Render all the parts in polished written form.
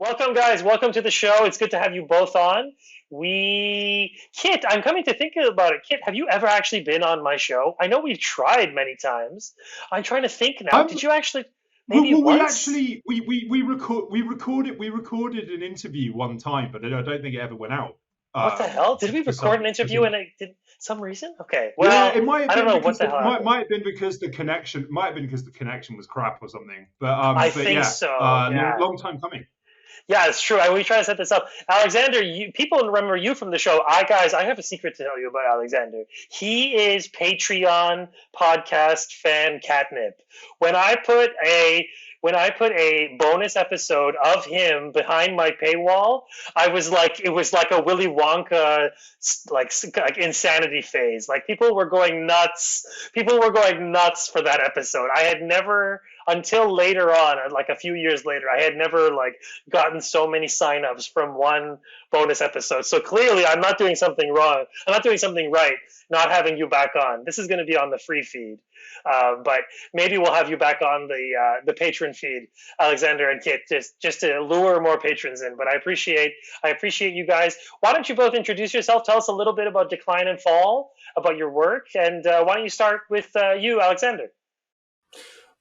Welcome, guys. Welcome to the show. It's good to have you both on. Kit, I'm coming to think about it. Kit, have you ever actually been on my show? I know we've tried many times. I'm trying to think now. Um, Did you actually, well, maybe well, we once? actually we recorded an interview one time, but I don't think it ever went out. What the hell? Did we For record an for interview some and it did some reason? Okay. yeah, Well, it might have I don't been know what because the the hell happened. might have been because the connection might have been because the connection was crap or something. I But think yeah, so. Yeah. long time coming. Yeah, it's true. We try to set this up. Alexander, people remember you from the show. I have a secret to tell you about Alexander. He is Patreon podcast fan catnip. When I put a when I put a bonus episode of him behind my paywall, it was like a Willy Wonka like insanity phase. Like people were going nuts. People were going nuts for that episode. I had never until later on, like a few years later, I had never like gotten so many signups from one bonus episode. So clearly, I'm not doing something wrong. I'm not doing something right. Not having you back on. This is going to be on the free feed, but maybe we'll have you back on the patron feed, Alexander and Kit, just to lure more patrons in. But I appreciate you guys. Why don't you both introduce yourself? Tell us a little bit about Decline and Fall, about your work, and why don't you start with you, Alexander?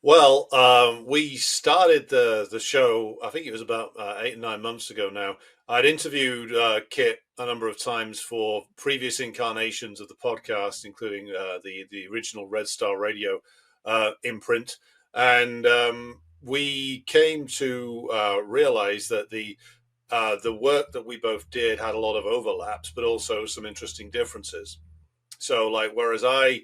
Well, we started the show. I think it was about 8 or 9 months ago now. I'd interviewed Kit a number of times for previous incarnations of the podcast, including the original Red Star Radio imprint, and we came to realize that the work that we both did had a lot of overlaps, but also some interesting differences. So, like, whereas I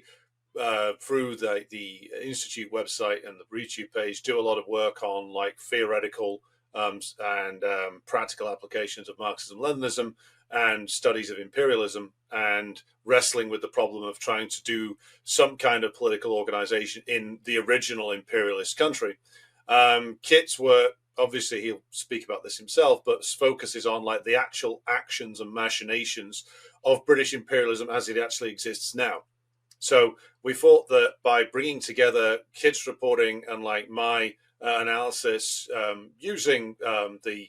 through the institute website and the YouTube page, do a lot of work on like theoretical and practical applications of Marxism, Leninism, and studies of imperialism, and wrestling with the problem of trying to do some kind of political organization in the original imperialist country. Kit's work, obviously, he'll speak about this himself, but focuses on like the actual actions and machinations of British imperialism as it actually exists now. So we thought that by bringing together Kit's reporting and like my analysis using the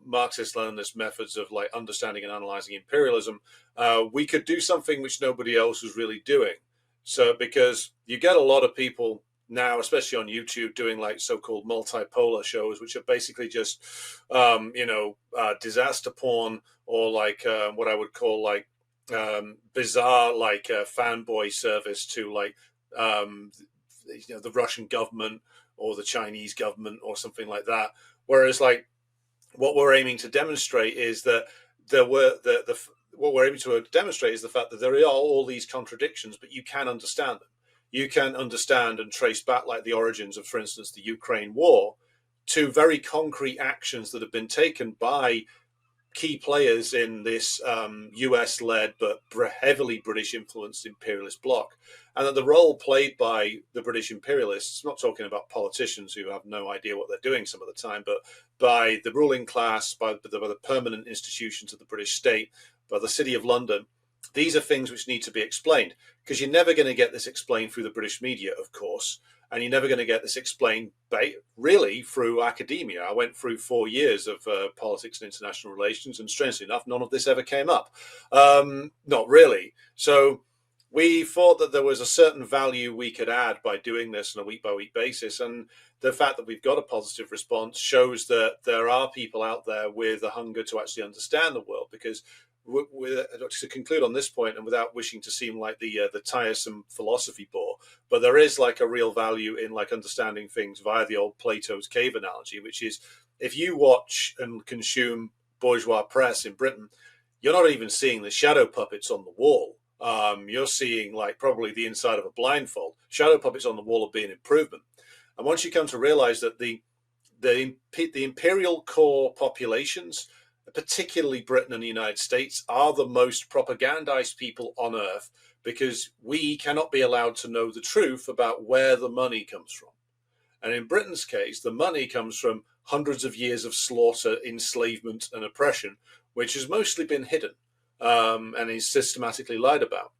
Marxist-Leninist methods of like understanding and analyzing imperialism, we could do something which nobody else was really doing. So because you get a lot of people now, especially on YouTube, doing like so-called multipolar shows, which are basically just disaster porn, or like what I would call like bizarre like fanboy service to like the Russian government or the Chinese government or something like that. Whereas like what we're aiming to demonstrate is that there were the what we're aiming to demonstrate is the fact that there are all these contradictions, but you can understand them. You can understand and trace back like the origins of, for instance, the Ukraine war to very concrete actions that have been taken by key players in this US-led but heavily British-influenced imperialist bloc, and that the role played by the British imperialists, not talking about politicians who have no idea what they're doing some of the time, but by the ruling class, by the permanent institutions of the British state, by the City of London, these are things which need to be explained, because you're never going to get this explained through the British media, of course, and you're never going to get this explained really through academia. I went through 4 years of politics and international relations, and strangely enough, none of this ever came up. Not really. So we thought that there was a certain value we could add by doing this on a week-by-week basis, and the fact that we've got a positive response shows that there are people out there with a hunger to actually understand the world, because to conclude on this point, and without wishing to seem like the tiresome philosophy bore, but there is like a real value in like understanding things via the old Plato's cave analogy, which is if you watch and consume bourgeois press in Britain, you're not even seeing the shadow puppets on the wall. You're seeing like probably the inside of a blindfold. Shadow puppets on the wall will be an improvement. And once you come to realize that the imperial core populations, particularly Britain and the United States, are the most propagandized people on earth, because we cannot be allowed to know the truth about where the money comes from. And in Britain's case, the money comes from hundreds of years of slaughter, enslavement, and oppression, which has mostly been hidden and is systematically lied about.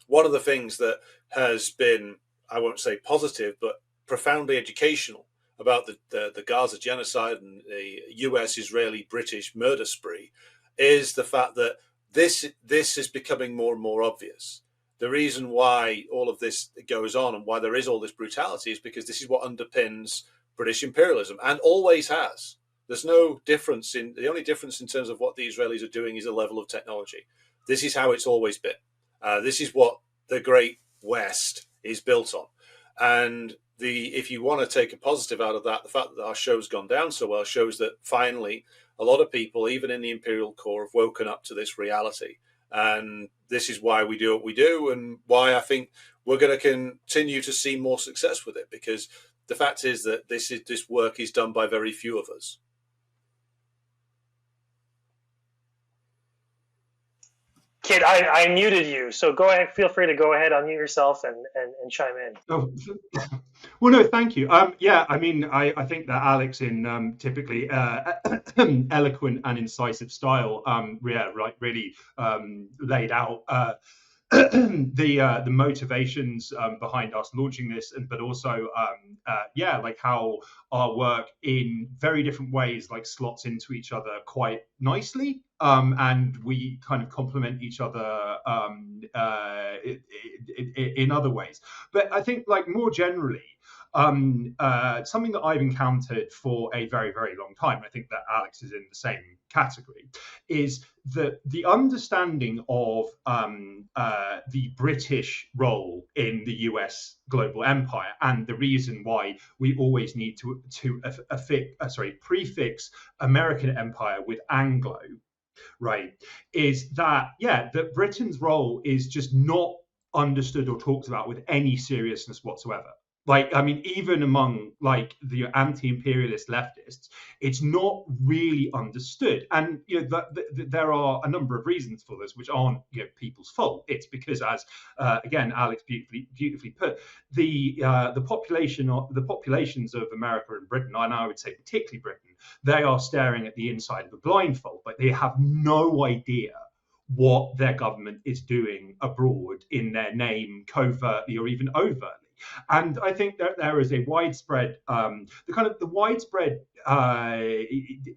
One of the things that has been, I won't say positive, but profoundly educational about the Gaza genocide and the US, Israeli, British murder spree is the fact that this is becoming more and more obvious. The reason why all of this goes on and why there is all this brutality is because this is what underpins British imperialism and always has. There's no difference the only difference in terms of what the Israelis are doing is a level of technology. This is how it's always been. This is what the Great West is built on. And if you want to take a positive out of that, the fact that our show's gone down so well shows that finally a lot of people, even in the imperial core, have woken up to this reality. And this is why we do what we do, and why I think we're going to continue to see more success with it, because the fact is that this work is done by very few of us. Kid, I muted you, so go ahead. Feel free to go ahead, unmute yourself, and chime in. Oh, well, no, thank you. Yeah, I mean, I think that Alex, in typically eloquent and incisive style, really laid out the motivations behind us launching this, but also like how our work in very different ways like slots into each other quite nicely, and we kind of complement each other in other ways. But I think, like, more generally, something that I've encountered for a very, very long time, I think that Alex is in the same category, is that the understanding of the British role in the US global empire, and the reason why we always need to prefix American empire with Anglo, right, is that, that Britain's role is just not understood or talked about with any seriousness whatsoever. Like, I mean, even among like the anti-imperialist leftists, it's not really understood. And there are a number of reasons for this, which aren't people's fault. It's because, as again Alex beautifully put, the populations of America and Britain, and I would say particularly Britain, they are staring at the inside of a blindfold. Like, they have no idea what their government is doing abroad in their name, covertly or even overtly. And I think that there is a widespread, the widespread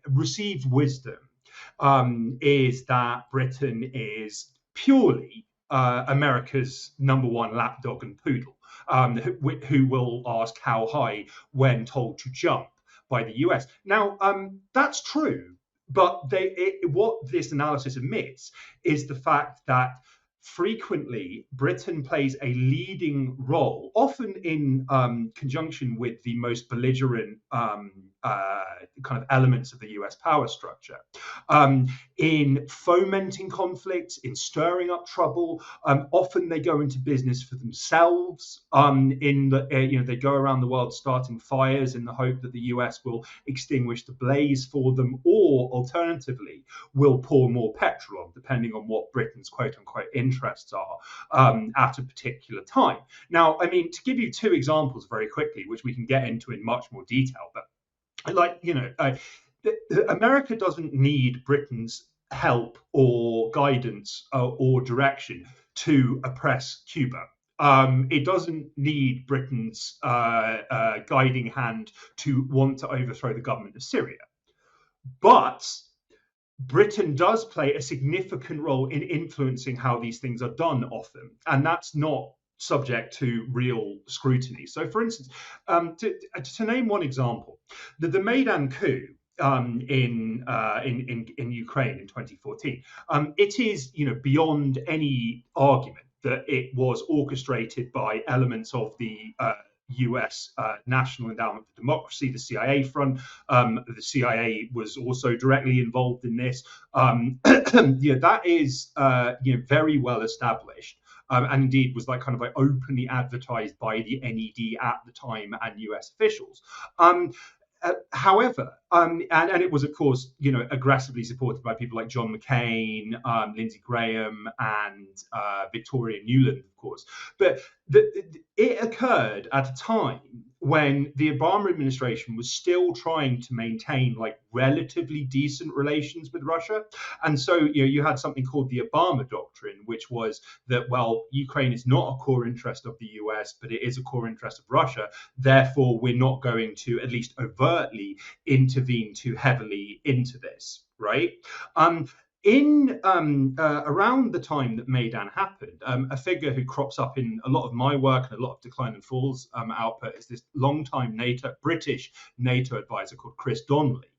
received wisdom is that Britain is purely America's number one lapdog and poodle, who will ask how high when told to jump by the US. Now, that's true, but what this analysis admits is the fact that frequently Britain plays a leading role, often in conjunction with the most belligerent kind of elements of the US power structure, in fomenting conflicts, in stirring up trouble. Often they go into business for themselves. They go around the world starting fires in the hope that the US will extinguish the blaze for them, or alternatively will pour more petrol on, depending on what Britain's quote unquote interests are at a particular time. Now, I mean, to give you two examples very quickly, which we can get into in much more detail, but America doesn't need Britain's help or guidance or direction to oppress Cuba. It doesn't need Britain's guiding hand to want to overthrow the government of Syria. But Britain does play a significant role in influencing how these things are done often, and that's not subject to real scrutiny. So, for instance, to name one example, the Maidan coup in Ukraine in 2014, it is beyond any argument that it was orchestrated by elements of the US National Endowment for Democracy, the CIA front. The CIA was also directly involved in this. That is very well established. And indeed was openly advertised by the NED at the time and US officials. However, and it was, of course, aggressively supported by people like John McCain, Lindsey Graham, and Victoria Nuland, of course. But it occurred at a time when the Obama administration was still trying to maintain like relatively decent relations with Russia. And so, you had something called the Obama Doctrine, which was that, well, Ukraine is not a core interest of the US, but it is a core interest of Russia. Therefore, we're not going to, at least overtly, intervene too heavily into this, right? In around the time that Maidan happened, a figure who crops up in a lot of my work and a lot of Decline and Fall's output is this longtime British NATO advisor called Chris Donnelly.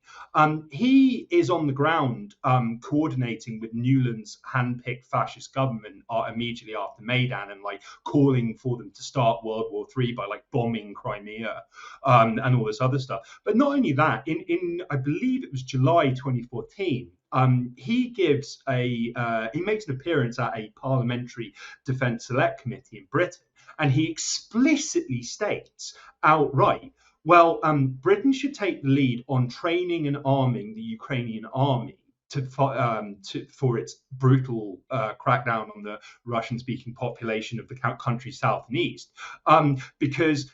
He is on the ground coordinating with Newland's handpicked fascist government immediately after Maidan, and like calling for them to start World War III by like bombing Crimea and all this other stuff. But not only that, in I believe it was July 2014, he makes an appearance at a parliamentary defence select committee in Britain, and he explicitly states outright, well, Britain should take the lead on training and arming the Ukrainian army for its brutal crackdown on the Russian-speaking population of the country's south and east, because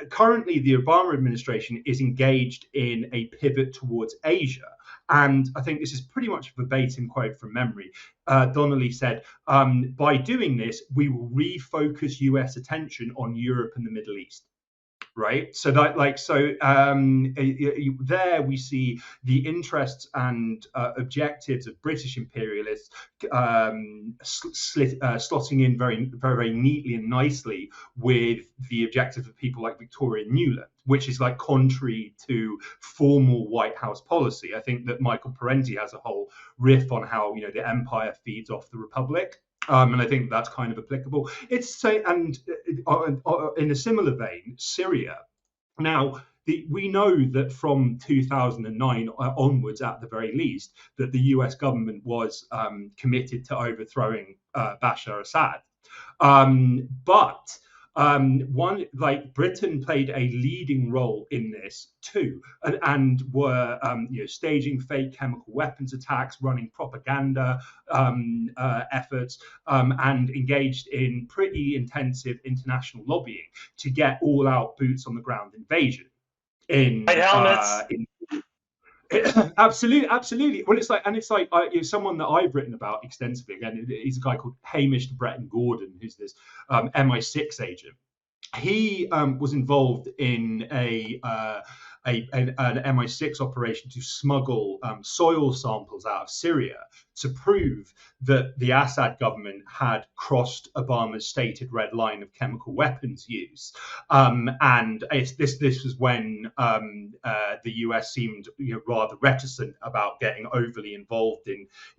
currently the Obama administration is engaged in a pivot towards Asia. And I think this is pretty much a verbatim quote from memory. Donnelly said, by doing this, we will refocus US attention on Europe and the Middle East. Right, so that there we see the interests and objectives of British imperialists slotting in very, very, very neatly and nicely with the objectives of people like Victoria Nuland, which is like contrary to formal White House policy. I think that Michael Parenti has a whole riff on how the empire feeds off the republic. And I think that's kind of applicable. And in a similar vein, Syria. Now, we know that from 2009 onwards, at the very least, that the US government was committed to overthrowing Bashar Assad. But Britain played a leading role in this too, and were staging fake chemical weapons attacks, running propaganda efforts, and engaged in pretty intensive international lobbying to get all-out boots on the ground invasion. Absolutely. Well, it's like someone that I've written about extensively. Again, he's a guy called Hamish Breton Gordon, who's this MI6 agent. He was involved in an MI6 operation to smuggle soil samples out of Syria to prove that the Assad government had crossed Obama's stated red line of chemical weapons use. And this was when the US seemed rather reticent about getting overtly involved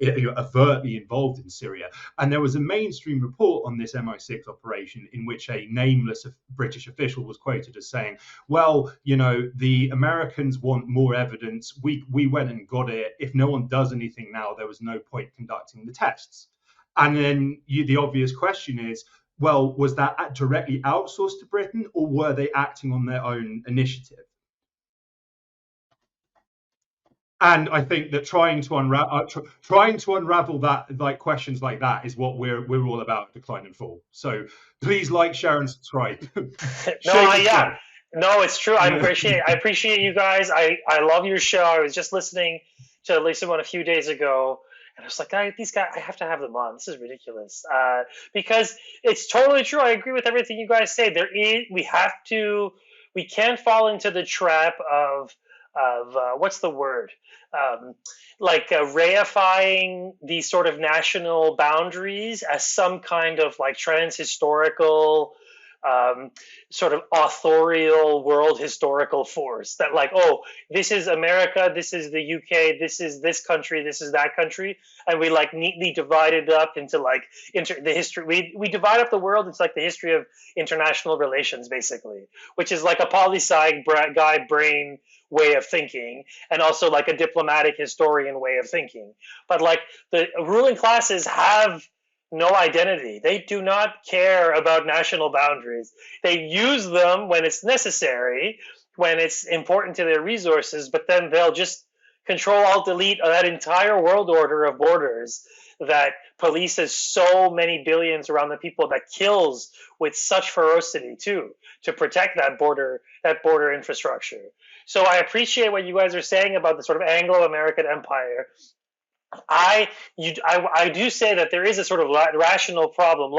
overtly involved in Syria. And there was a mainstream report on this MI6 operation in which a nameless British official was quoted as saying, well, the Americans want more evidence. We went and got it. If no one does anything now, there was no point conducting the tests. And then the obvious question is, well, was that directly outsourced to Britain, or were they acting on their own initiative? And I think that trying to unravel that, like questions like that, is what we're all about at Decline and Fall. So please like, share, and subscribe. No, it's true. I appreciate you guys. I love your show. I was just listening to Lisa one a few days ago, and I was like, these guys, I have to have them on. This is ridiculous. Because it's totally true. I agree with everything you guys say. We can't fall into the trap of what's the word? Reifying these sort of national boundaries as some kind of like trans-historical sort of authorial world historical force that this is America, this is the UK, this is this country, this is that country, and we neatly divide it up into the history. We divide up the world into the history of international relations, basically, which is like a poli-sci guy brain way of thinking, and also a diplomatic historian way of thinking. But the ruling classes have no identity. They do not care about national boundaries. They use them when it's necessary, when it's important to their resources, but then they'll just Control-Alt-Delete that entire world order of borders that polices so many billions around the people, that kills with such ferocity too, to protect that border infrastructure. So I appreciate what you guys are saying about the sort of Anglo-American empire. I do say that there is a sort of rational problem,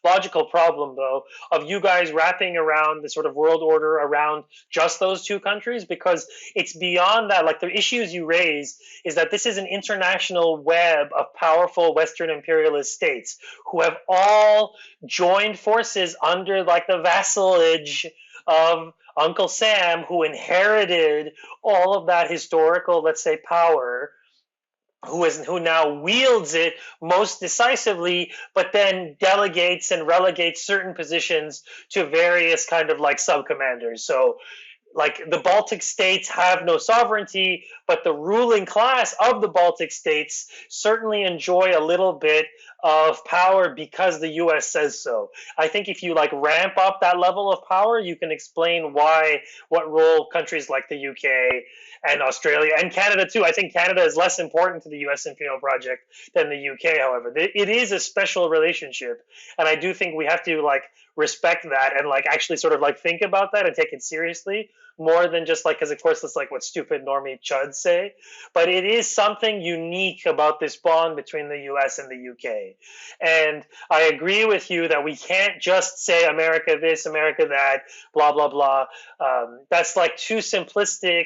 logical problem, though, of you guys wrapping around the sort of world order around just those two countries, because it's beyond that. Like, the issues you raise is that this is an international web of powerful Western imperialist states who have all joined forces under like the vassalage of Uncle Sam, who inherited all of that historical, let's say, power, who now wields it most decisively, but then delegates and relegates certain positions to various kind of like sub-commanders. So like the Baltic states have no sovereignty, but the ruling class of the Baltic states certainly enjoy a little bit of power because the US says so. I think if you like ramp up that level of power, you can explain what role countries like the UK and Australia and Canada too. I think Canada is less important to the US imperial project than the UK, however. It is a special relationship, and I do think we have to like respect that and like actually sort of like think about that and take it seriously, more than just like, because of course it's like what stupid normie chuds say, but it is something unique about this bond between the US and the UK. And I agree with you that we can't just say America this, America that, blah blah blah. That's like too simplistic.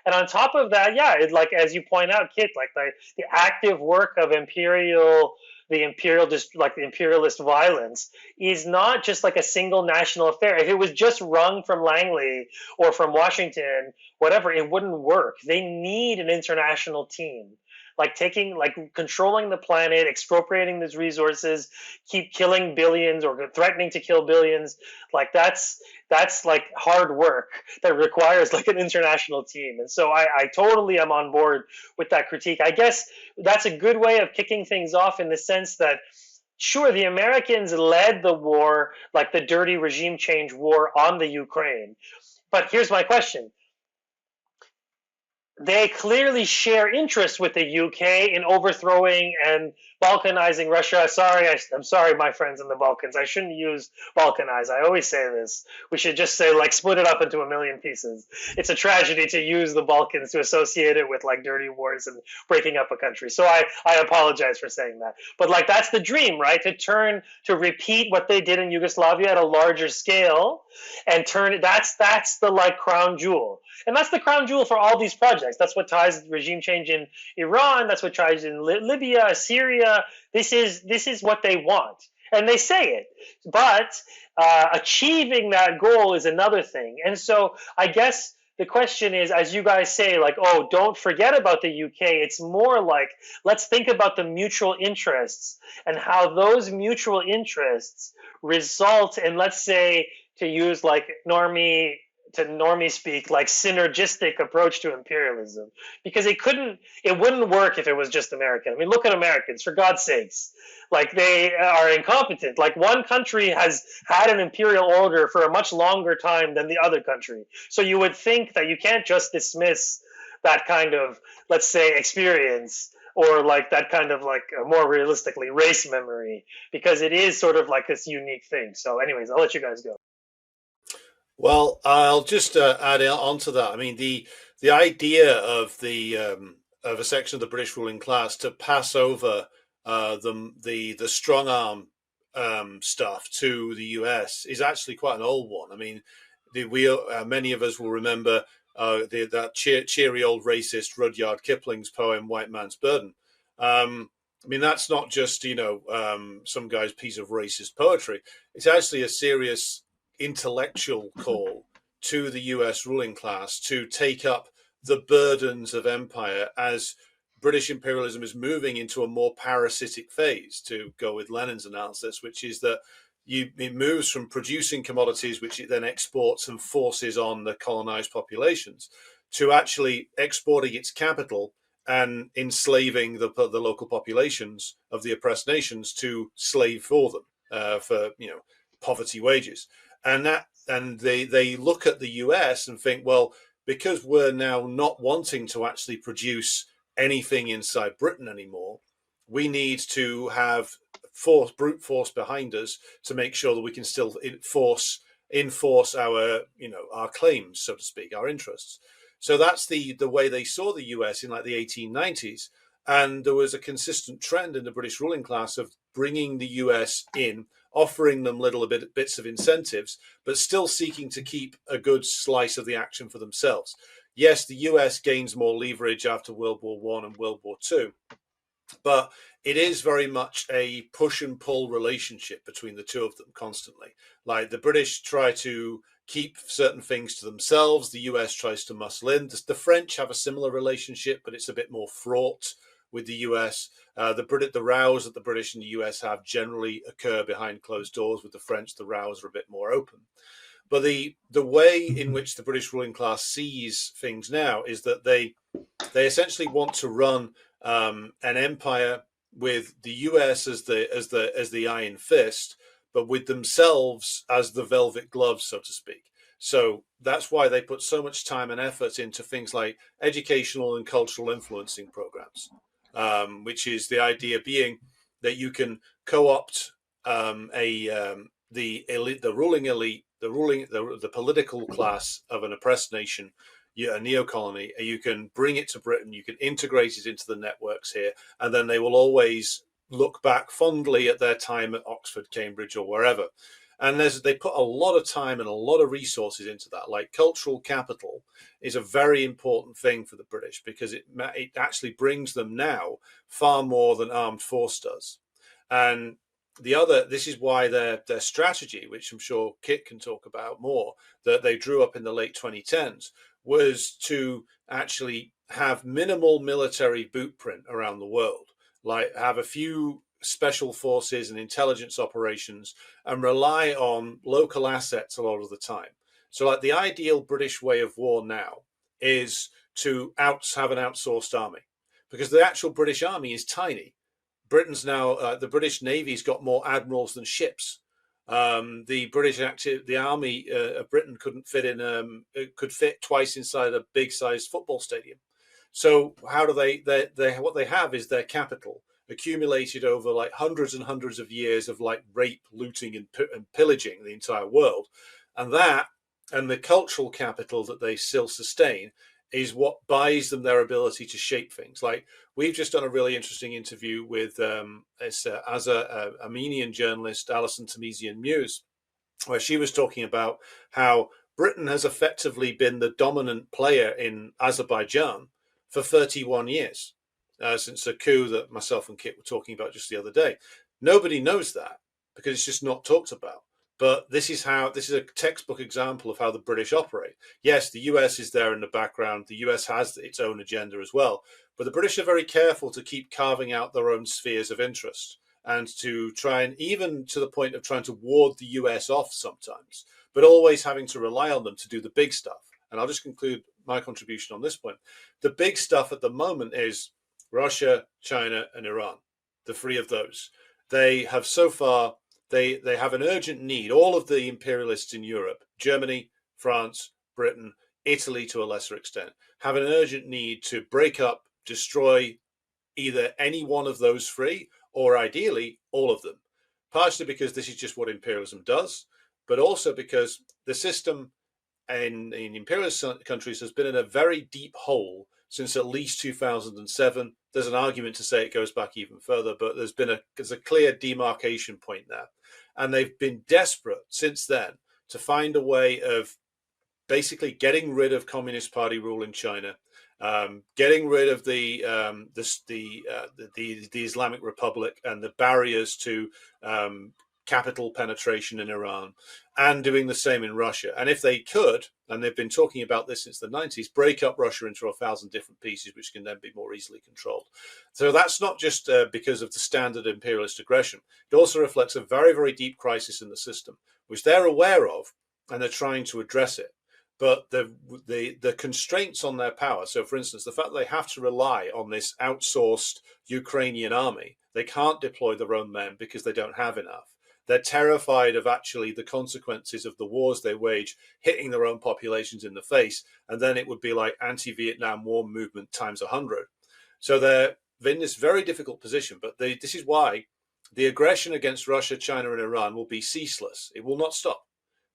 And on top of that, yeah, it, like as you point out, Kit, like the active work of the imperialist violence is not just like a single national affair. If it was just wrung from Langley or from Washington, whatever, it wouldn't work. They need an international team. Like controlling the planet, expropriating these resources, keep killing billions or threatening to kill billions. Like that's like hard work that requires like an international team. And so I totally am on board with that critique. I guess that's a good way of kicking things off, in the sense that, sure, the Americans led the war, like the dirty regime change war on the Ukraine. But here's my question. They clearly share interest with the UK in overthrowing and Balkanizing Russia. I'm sorry, my friends in the Balkans. I shouldn't use balkanize. I always say this. We should just say like split it up into a million pieces. It's a tragedy to use the Balkans to associate it with like dirty wars and breaking up a country. So I apologize for saying that. But like that's the dream, right? To repeat what they did in Yugoslavia at a larger scale and turn it. That's the like crown jewel. And that's the crown jewel for all these projects. That's what ties regime change in Iran. That's what ties in Libya, Syria. This is what they want, and they say it. But achieving that goal is another thing. And so I guess the question is, as you guys say, like, oh, don't forget about the UK. It's more like, let's think about the mutual interests and how those mutual interests result in, let's say, to use like normie speak, like synergistic approach to imperialism, because it wouldn't work if it was just American. I mean, look at Americans, for God's sakes. Like, they are incompetent. Like, one country has had an imperial order for a much longer time than the other country. So you would think that you can't just dismiss that kind of, let's say, experience, or like that kind of like more realistically race memory, because it is sort of like this unique thing. So anyways, I'll let you guys go. Well, I'll just add on to that. I mean, the idea of of a section of the British ruling class to pass over the strong arm stuff to the US is actually quite an old one. I mean, many of us will remember that cheery old racist Rudyard Kipling's poem "White Man's Burden." I mean, that's not just some guy's piece of racist poetry. It's actually a serious intellectual call to the US ruling class to take up the burdens of empire as British imperialism is moving into a more parasitic phase, to go with Lenin's analysis, which is that it moves from producing commodities, which it then exports and forces on the colonized populations, to actually exporting its capital and enslaving the local populations of the oppressed nations to slave for them for poverty wages. And they look at the US and think, well, because we're now not wanting to actually produce anything inside Britain anymore, we need to have brute force behind us to make sure that we can still enforce our, our claims, so to speak, our interests. So that's the way they saw the US in like the 1890s. And there was a consistent trend in the British ruling class of bringing the US in, offering them bits of incentives, but still seeking to keep a good slice of the action for themselves. Yes, the US gains more leverage after World War I and World War II, but it is very much a push and pull relationship between the two of them constantly. Like the British try to keep certain things to themselves, the US tries to muscle in. The French have a similar relationship, but it's a bit more fraught with the US. The rows that the British and the US have generally occur behind closed doors. With the French, the rows are a bit more open. But the way in which the British ruling class sees things now is that they essentially want to run an empire with the US as the iron fist, but with themselves as the velvet glove, so to speak. So that's why they put so much time and effort into things like educational and cultural influencing programs, which is the idea being that you can co-opt the elite, the ruling elite, the political class of an oppressed nation, a neo-colony, you can bring it to Britain, you can integrate it into the networks here, and then they will always look back fondly at their time at Oxford, Cambridge, or wherever. And they put a lot of time and a lot of resources into that. Like cultural capital is a very important thing for the British because it actually brings them now far more than armed force does. And this is why their strategy, which I'm sure Kit can talk about more, that they drew up in the late 2010s, was to actually have minimal military bootprint around the world, like have a few special forces and intelligence operations and rely on local assets a lot of the time. So like the ideal British way of war now is to have an outsourced army, because the actual British army is tiny. Britain's now, the British Navy's got more admirals than ships. The army of Britain could fit twice inside a big sized football stadium. So how do what they have is their capital accumulated over like hundreds and hundreds of years of like rape, looting and pillaging the entire world. And the cultural capital that they still sustain is what buys them their ability to shape things. Like we've just done a really interesting interview with Armenian journalist Alison Temesian-Muse, where she was talking about how Britain has effectively been the dominant player in Azerbaijan for 31 years, since a coup that myself and Kit were talking about just the other day. Nobody knows that because it's just not talked about. But this is a textbook example of how the British operate. Yes, the US is there in the background. The US has its own agenda as well. But the British are very careful to keep carving out their own spheres of interest and to try, and even to the point of trying to ward the US off sometimes, but always having to rely on them to do the big stuff. And I'll just conclude my contribution on this point. The big stuff at the moment is Russia, China, and Iran, the three of those. They have so far... They have an urgent need, all of the imperialists in Europe, Germany, France, Britain, Italy to a lesser extent, have an urgent need to break up, destroy either any one of those three, or ideally all of them. Partially because this is just what imperialism does, but also because the system in imperialist countries has been in a very deep hole since at least 2007. There's an argument to say it goes back even further, but there's a clear demarcation point there. And they've been desperate since then to find a way of basically getting rid of Communist Party rule in China, getting rid of the Islamic Republic and the barriers to capital penetration in Iran, and doing the same in Russia. And if they could, and they've been talking about this since the 90s, break up Russia into 1,000 different pieces, which can then be more easily controlled. So that's not just because of the standard imperialist aggression. It also reflects a very, very deep crisis in the system, which they're aware of, and they're trying to address it. But the constraints on their power, so for instance, the fact that they have to rely on this outsourced Ukrainian army, they can't deploy their own men because they don't have enough. They're terrified of actually the consequences of the wars they wage hitting their own populations in the face, and then it would be like anti-Vietnam War movement times 100. So in this very difficult position. But this is why the aggression against Russia, China, and Iran will be ceaseless. It will not stop.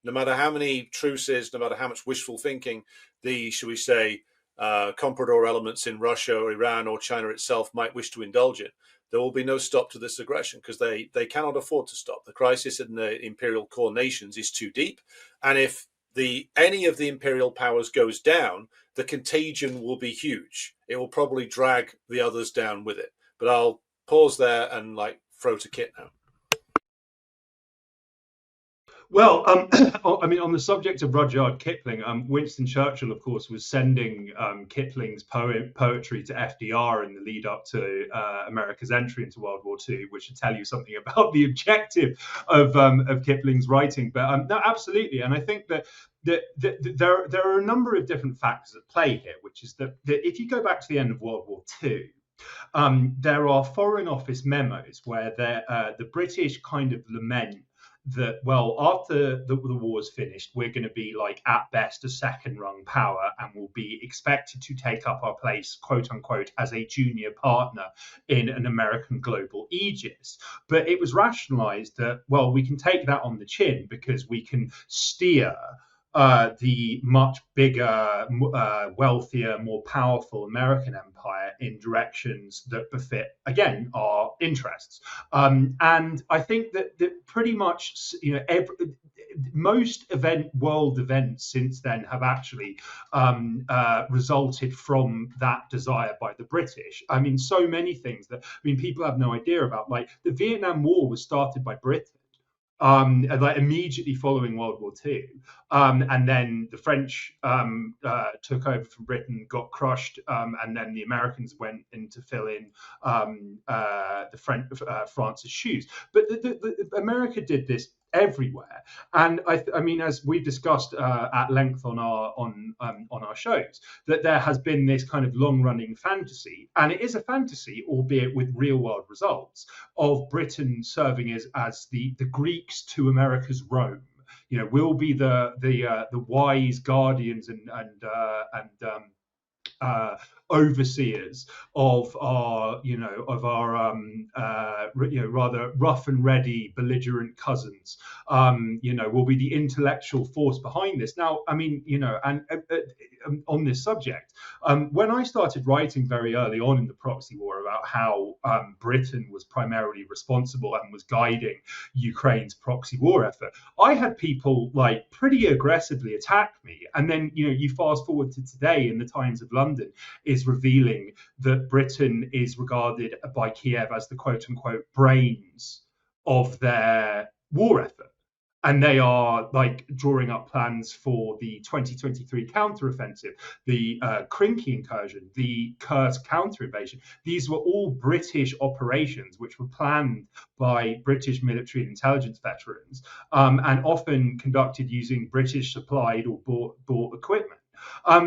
No matter how many truces, no matter how much wishful thinking the, shall we say, comprador elements in Russia or Iran or China itself might wish to indulge in, there will be no stop to this aggression, because they cannot afford to stop. The crisis in the imperial core nations is too deep. And if any of the imperial powers goes down, the contagion will be huge. It will probably drag the others down with it. But I'll pause there and throw to Kit now. Well, I mean, on the subject of Rudyard Kipling, Winston Churchill, of course, was sending Kipling's poetry to FDR in the lead up to America's entry into World War II, which should tell you something about the objective of Kipling's writing. But no, absolutely, and I think that there are a number of different factors at play here, which is that if you go back to the end of World War II, there are Foreign Office memos where the British kind of lament that, well, after the war's finished, we're going to be at best a second rung power, and will be expected to take up our place, quote unquote, as a junior partner in an American global aegis. But it was rationalized that, well, we can take that on the chin because we can steer the much bigger, wealthier, more powerful American empire in directions that befit, again, our interests. And I think that pretty much, most world events since then have actually resulted from that desire by the British. I mean, so many things that people have no idea about. Like the Vietnam War was started by Britain. Immediately following World War II, and then the French took over from Britain, got crushed, and then the Americans went in to fill in France's shoes. But America did this everywhere, and I mean, as we've discussed at length on our shows, that there has been this kind of long-running fantasy, and it is a fantasy, albeit with real-world results, of Britain serving as the Greeks to America's Rome. We'll be the wise guardians and overseers of our rather rough and ready belligerent cousins. Will be the intellectual force behind this. Now, I mean, and on this subject, when I started writing very early on in the proxy war about how Britain was primarily responsible and was guiding Ukraine's proxy war effort, I had people pretty aggressively attack me. And then, you fast forward to today, and the Times of London is revealing that Britain is regarded by Kiev as the quote unquote brains of their war effort. And they are drawing up plans for the 2023 counteroffensive, the Krinky incursion, the Kursk counter-invasion. These were all British operations which were planned by British military and intelligence veterans, and often conducted using British supplied or bought equipment.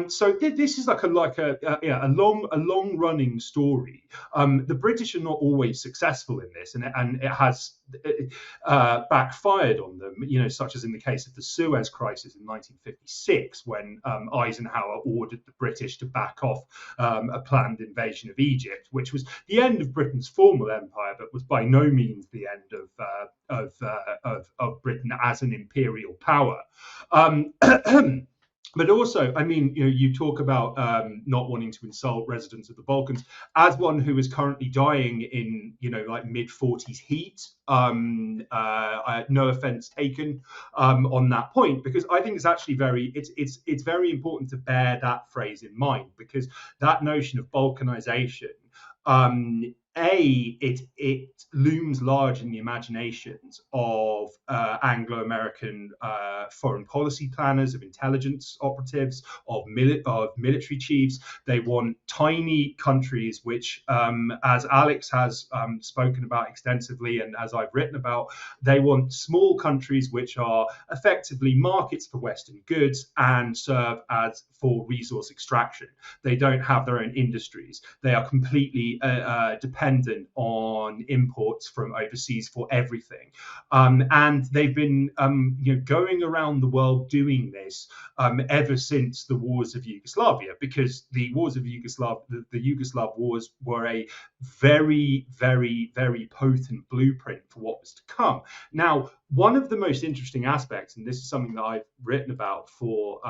So this is a long running story. The British are not always successful in this, and it has backfired on them. Such as in the case of the Suez Crisis in 1956, when Eisenhower ordered the British to back off a planned invasion of Egypt, which was the end of Britain's formal empire, but was by no means the end of Britain as an imperial power. But also, I mean, you talk about not wanting to insult residents of the Balkans. As one who is currently dying in, mid-40s heat, no offense taken on that point, because I think it's actually it's very important to bear that phrase in mind, because that notion of balkanization, it looms large in the imaginations of Anglo-American foreign policy planners, of intelligence operatives, of military chiefs. They want tiny countries which, as Alex has spoken about extensively and as I've written about, they want small countries which are effectively markets for Western goods and serve as for resource extraction. They don't have their own industries. They are completely dependent dependent on imports from overseas for everything. And they've been going around the world doing this ever since the wars of Yugoslavia, because the wars of Yugoslavia, the Yugoslav wars, were a very, very, very potent blueprint for what was to come. Now, one of the most interesting aspects, and this is something that I've written about for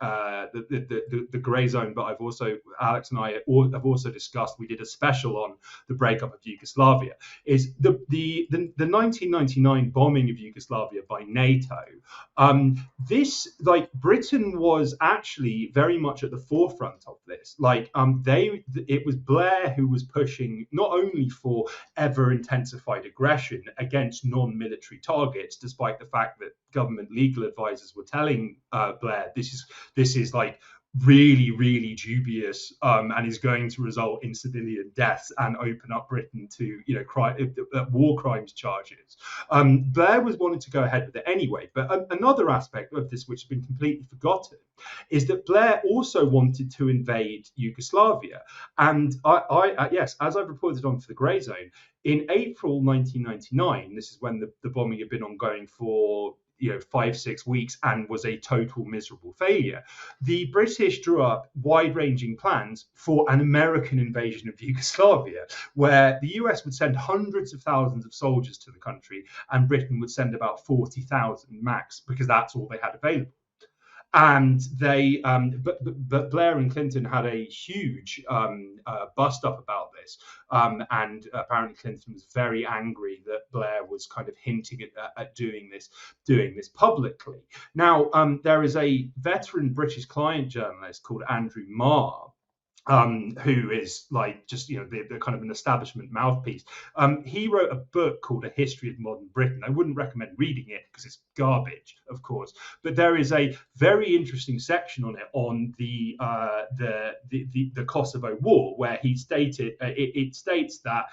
the grey zone, but I've also, Alex and I have also discussed, we did a special on the breakup of Yugoslavia, is the 1999 bombing of Yugoslavia by NATO. This, like, Britain was actually very much at the forefront of this. Like, it was Blair who was pushing not only for ever intensified aggression against non-military targets, despite the fact that government legal advisors were telling Blair this is like really, really dubious and is going to result in civilian deaths and open up Britain to war crimes charges. Blair was wanting to go ahead with it anyway. But another aspect of this, which has been completely forgotten, is that Blair also wanted to invade Yugoslavia. And yes, as I've reported on for the Grey Zone, in April 1999, this is when the bombing had been ongoing for 5-6 weeks and was a total miserable failure. The British drew up wide-ranging plans for an American invasion of Yugoslavia, where the US would send hundreds of thousands of soldiers to the country and Britain would send about 40,000 max, because that's all they had available. And they, but Blair and Clinton had a huge bust up about this, and apparently Clinton was very angry that Blair was kind of hinting at doing this publicly. Now, there is a veteran British client journalist called Andrew Marr, who is like just the kind of an establishment mouthpiece. He wrote a book called A History of Modern Britain. I wouldn't recommend reading it because it's garbage, of course, but there is a very interesting section on it, on the Kosovo War, where he stated it states that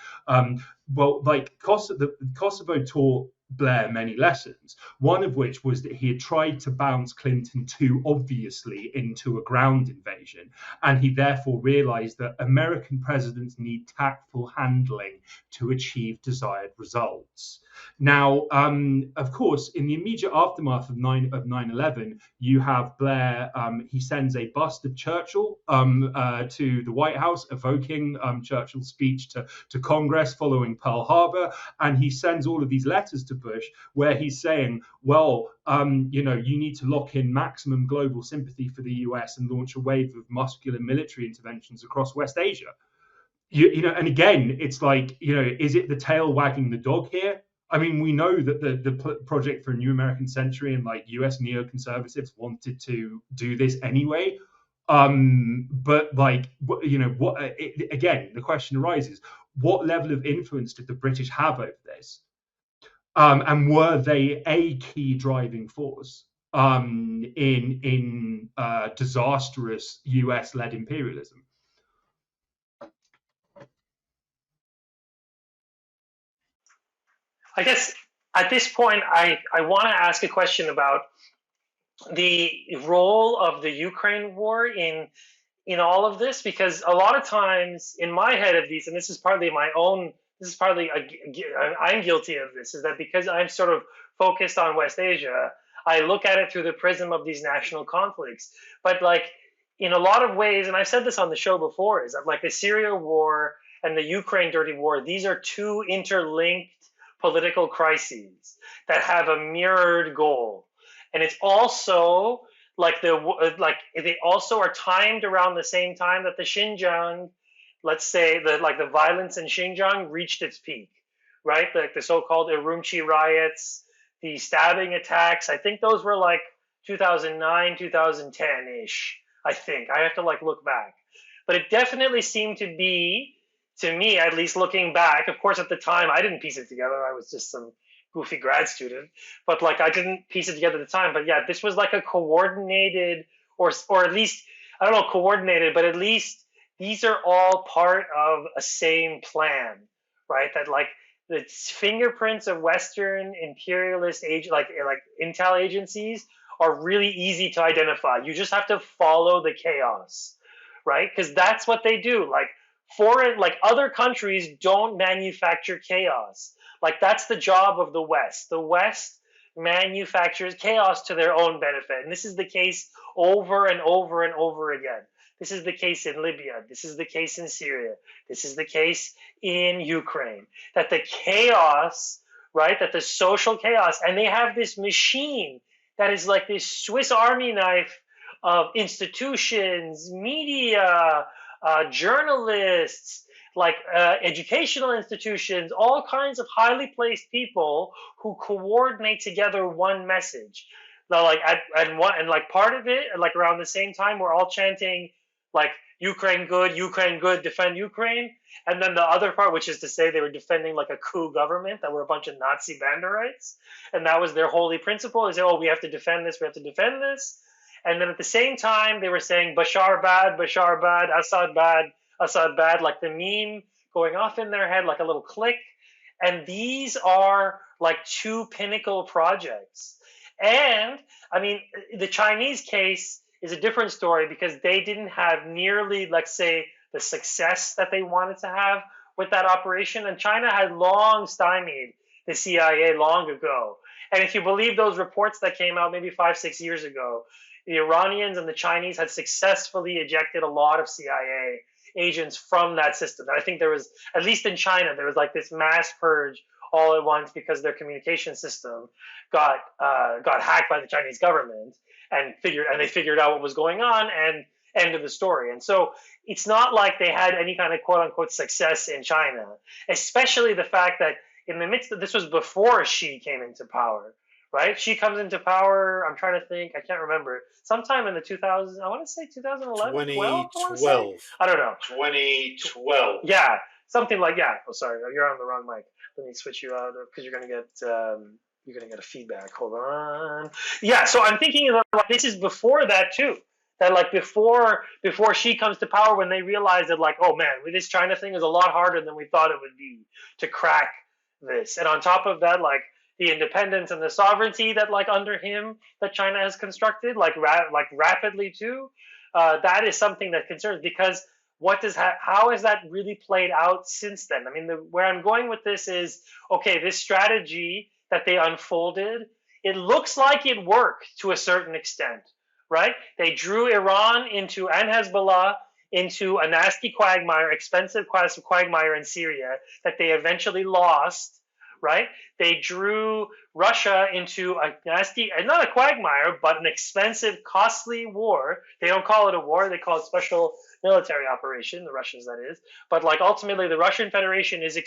Kosovo taught Blair many lessons, one of which was that he had tried to bounce Clinton too obviously into a ground invasion, and he therefore realized that American presidents need tactful handling to achieve desired results. Now, of course, in the immediate aftermath of 9/11, you have Blair. He sends a bust of Churchill to the White House, evoking Churchill's speech to Congress following Pearl Harbor, and he sends all of these letters to Bush where he's saying, well, you need to lock in maximum global sympathy for the US and launch a wave of muscular military interventions across West Asia. And again, it's like, is it the tail wagging the dog here? I mean, we know that the Project for a New American Century and like US neoconservatives wanted to do this anyway. But like, again, the question arises, what level of influence did the British have over this? And were they a key driving force in disastrous US-led imperialism? I guess at this point, I want to ask a question about the role of the Ukraine war in all of this, because a lot of times in my head of these, and this is partly my own, I'm guilty of this, is that because I'm sort of focused on West Asia, I look at it through the prism of these national conflicts. But like in a lot of ways, and I've said this on the show before, is that like the Syria war and the Ukraine dirty war, these are two interlinked political crises that have a mirrored goal. And it's also they also are timed around the same time that the Xinjiang, let's say the violence in Xinjiang reached its peak, right? Like the so-called Urumqi riots, the stabbing attacks. I think those were like 2009, 2010-ish. I think I have to look back, but it definitely seemed to be, to me at least, looking back. Of course, at the time I didn't piece it together. I was just some goofy grad student, but I didn't piece it together at the time. But yeah, this was like a coordinated, or at least, I don't know, coordinated, but at least these are all part of a same plan, right? That the fingerprints of Western imperialist intel agencies are really easy to identify. You just have to follow the chaos, right? Because that's what they do. foreign, like other countries don't manufacture chaos. Like that's the job of the West. The West manufactures chaos to their own benefit. And this is the case over and over and over again. This is the case in Libya. This is the case in Syria. This is the case in Ukraine. That the chaos, right, that the social chaos, and they have this machine that is like this Swiss Army knife of institutions, media, journalists, like educational institutions, all kinds of highly placed people who coordinate together one message. Now, like and like part of it, like around the same time, we're all chanting like Ukraine good, defend Ukraine. And then the other part, which is to say they were defending like a coup government that were a bunch of Nazi banderites. And that was their holy principle is, oh, we have to defend this, we have to defend this. And then at the same time, they were saying Bashar bad, Assad bad, like the meme going off in their head, like a little click. And these are like two pinnacle projects. And I mean, the Chinese case is a different story because they didn't have nearly, let's say, the success that they wanted to have with that operation. And China had long stymied the CIA long ago. And if you believe those reports that came out maybe 5-6 years ago, the Iranians and the Chinese had successfully ejected a lot of CIA agents from that system. And I think there was, at least in China, there was like this mass purge all at once because their communication system got hacked by the Chinese government, and they figured out what was going on, and end of the story. And so it's not like they had any kind of quote unquote success in China, especially the fact that in the midst of this was before Xi came into power, right? Xi comes into power, I'm trying to think, I can't remember, sometime in the 2000s, I want to say 2011, 2012. I don't know. 2012. Yeah, something like, yeah. Oh, sorry, you're on the wrong mic. Let me switch you out because you're gonna get a feedback. Hold on. Yeah, so I'm thinking that like, this is before that too. That like before Xi comes to power, when they realize that like, oh man, this China thing is a lot harder than we thought it would be to crack this. And on top of that, like the independence and the sovereignty that like under him that China has constructed, like rapidly too, that is something that concerns, because how has that really played out since then? I mean, where I'm going with this is, okay, this strategy that they unfolded, it looks like it worked to a certain extent, right? They drew Iran and Hezbollah into a nasty quagmire, expensive quagmire in Syria that they eventually lost, right? They drew Russia into a nasty, not a quagmire, but an expensive, costly war. They don't call it a war, they call it special military operation, the Russians that is. But like ultimately the Russian Federation is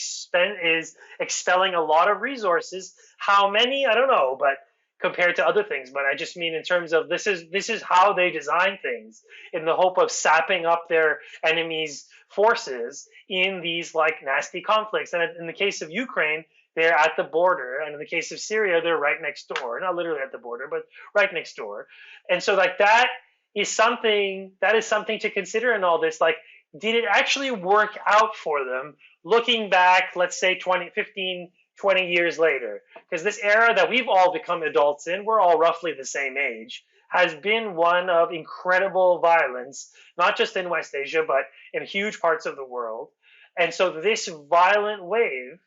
expelling a lot of resources. How many? I don't know, but compared to other things. But I just mean in terms of this is how they design things, in the hope of sapping up their enemies' forces in these like nasty conflicts. And in the case of Ukraine, they're at the border, and in the case of Syria, they're right next door. Not literally at the border, but right next door. And so like that is something to consider in all this. Like, did it actually work out for them looking back, let's say 15, 20 years later? Because this era that we've all become adults in, we're all roughly the same age, has been one of incredible violence, not just in West Asia, but in huge parts of the world. And so this violent wave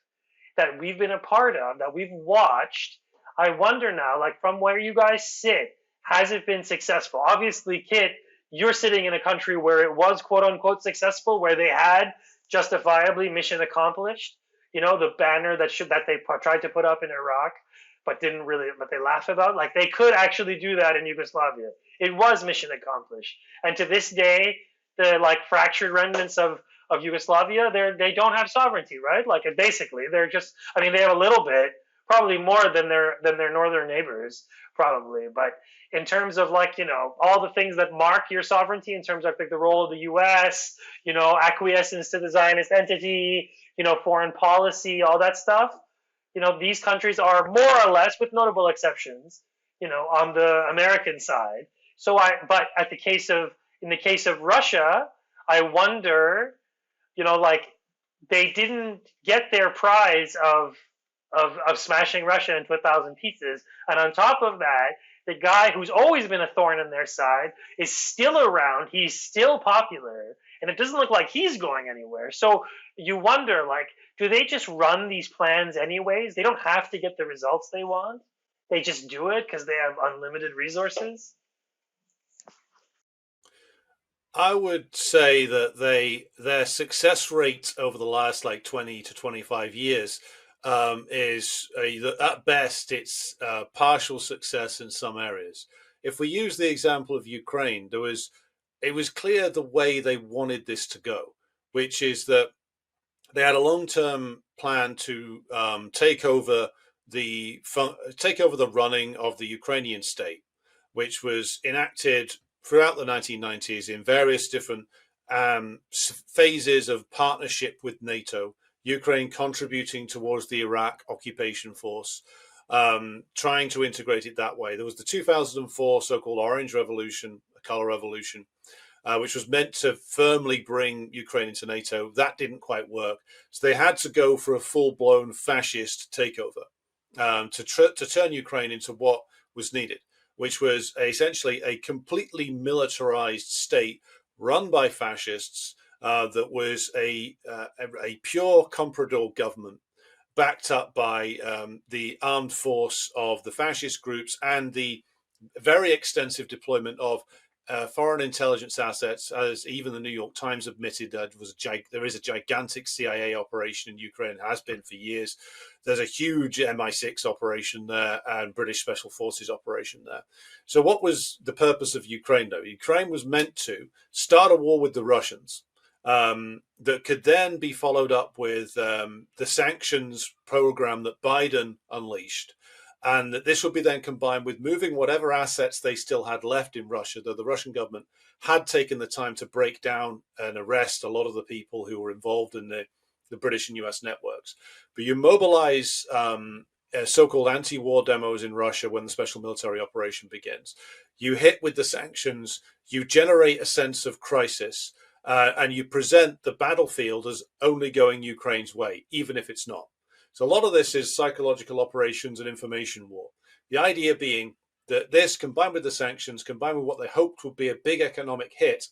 that we've been a part of, that we've watched, I wonder now, like from where you guys sit, has it been successful? Obviously, Kit, you're sitting in a country where it was quote unquote successful, where they had justifiably mission accomplished. You know, the banner that they tried to put up in Iraq, but they laugh about. Like they could actually do that in Yugoslavia. It was mission accomplished. And to this day, the like fractured remnants of Yugoslavia, they don't have sovereignty, right? Like basically, they're just. I mean, they have a little bit, probably more than their northern neighbors, probably, but in terms of like, you know, all the things that mark your sovereignty in terms of like the role of the U.S., you know, acquiescence to the Zionist entity, you know, foreign policy, all that stuff, you know, these countries are more or less, with notable exceptions, you know, on the American side. But in the case of Russia, I wonder, you know, like they didn't get their prize of smashing Russia into 1,000 pieces, and on top of that, the guy who's always been a thorn in their side is still around. He's still popular, and it doesn't look like he's going anywhere. So you wonder, like, do they just run these plans anyways? They don't have to get the results they want. They just do it because they have unlimited resources. I would say that their success rate over the last like 20 to 25 years is at best it's partial success in some areas. If we use the example of Ukraine, it was clear the way they wanted this to go, which is that they had a long-term plan to take over the running of the Ukrainian state, which was enacted throughout the 1990s in various different phases of partnership with NATO. Ukraine contributing towards the Iraq occupation force, trying to integrate it that way. There was the 2004 so-called Orange Revolution, a color revolution, which was meant to firmly bring Ukraine into NATO. That didn't quite work. So they had to go for a full-blown fascist takeover to turn Ukraine into what was needed, which was essentially a completely militarized state run by fascists that was a pure comprador government backed up by the armed force of the fascist groups and the very extensive deployment of foreign intelligence assets, as even the New York Times admitted that there is a gigantic CIA operation in Ukraine, has been for years. There's a huge MI6 operation there and British Special Forces operation there. So what was the purpose of Ukraine, though? Ukraine was meant to start a war with the Russians that could then be followed up with the sanctions program that Biden unleashed. And that this would be then combined with moving whatever assets they still had left in Russia, though the Russian government had taken the time to break down and arrest a lot of the people who were involved in the British and US networks. But you mobilize so-called anti-war demos in Russia when the special military operation begins. You hit with the sanctions, you generate a sense of crisis, and you present the battlefield as only going Ukraine's way, even if it's not. So a lot of this is psychological operations and information war. The idea being that this, combined with the sanctions, combined with what they hoped would be a big economic hit,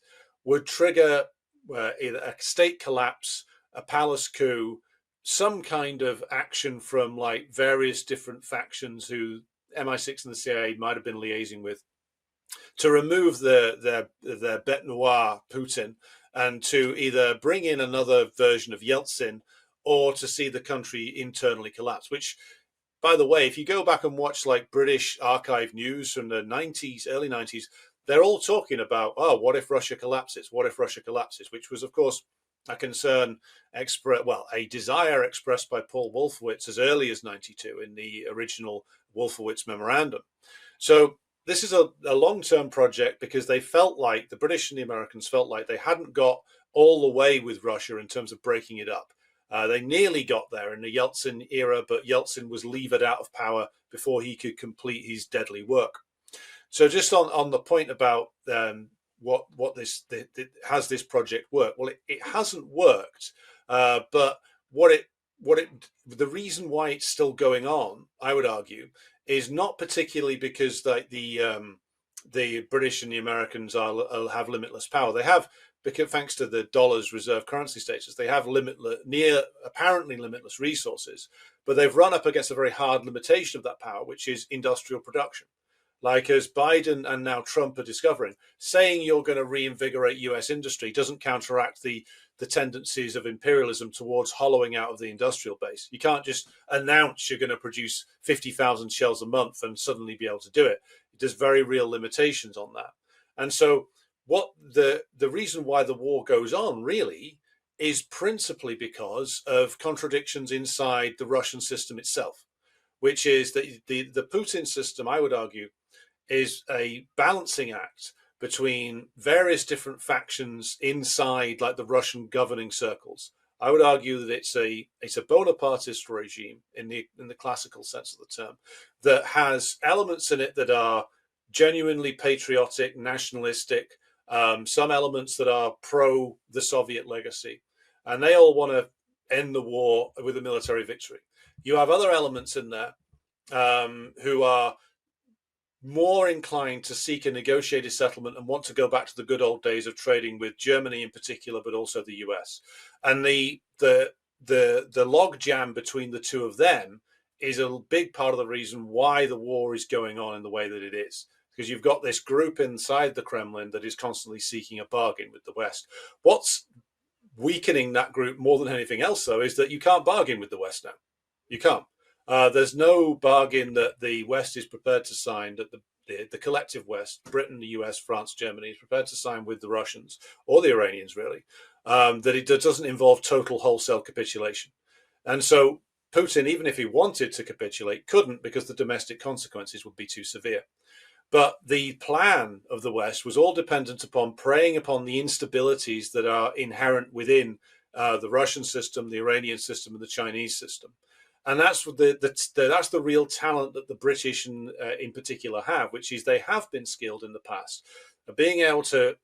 would trigger either a state collapse, a palace coup, some kind of action from like various different factions who MI6 and the CIA might have been liaising with, to remove their bête noire, Putin, and to either bring in another version of Yeltsin or to see the country internally collapse, which, by the way, if you go back and watch like British archive news from the 90s, early 90s, they're all talking about, oh, what if Russia collapses? What if Russia collapses? Which was, of course, a concern, a desire expressed by Paul Wolfowitz as early as 92 in the original Wolfowitz memorandum. So this is a long-term project because they felt like, the British and the Americans felt like they hadn't got all the way with Russia in terms of breaking it up. They nearly got there in the Yeltsin era, but Yeltsin was levered out of power before he could complete his deadly work. So just on the point about has this project worked? Well, it hasn't worked, but the reason why it's still going on, I would argue, is not particularly because the British and the Americans have limitless power. They have, because thanks to the dollar's reserve currency status, they have apparently limitless resources, but they've run up against a very hard limitation of that power, which is industrial production. Like, as Biden and now Trump are discovering, saying you're going to reinvigorate US industry doesn't counteract the tendencies of imperialism towards hollowing out of the industrial base. You can't just announce you're going to produce 50,000 shells a month and suddenly be able to do it. There's very real limitations on that. And so what the reason why the war goes on really is principally because of contradictions inside the Russian system itself, which is that the Putin system, I would argue, is a balancing act between various different factions inside like the Russian governing circles. I would argue that it's a Bonapartist regime in the classical sense of the term, that has elements in it that are genuinely patriotic, nationalistic, some elements that are pro the Soviet legacy, and they all want to end the war with a military victory. You have other elements in there who are more inclined to seek a negotiated settlement and want to go back to the good old days of trading with Germany in particular, but also the US. And the log jam between the two of them is a big part of the reason why the war is going on in the way that it is. Because you've got this group inside the Kremlin that is constantly seeking a bargain with the West. What's weakening that group more than anything else, though, is that you can't bargain with the West now. You can't. There's no bargain that the West is prepared to sign, that the collective West, Britain, the US, France, Germany, is prepared to sign with the Russians or the Iranians, really, that it doesn't involve total wholesale capitulation. And so Putin, even if he wanted to capitulate, couldn't, because the domestic consequences would be too severe. But the plan of the West was all dependent upon preying upon the instabilities that are inherent within the Russian system, the Iranian system, and the Chinese system. And that's the real talent that the British in particular have, which is they have been skilled in the past at being able to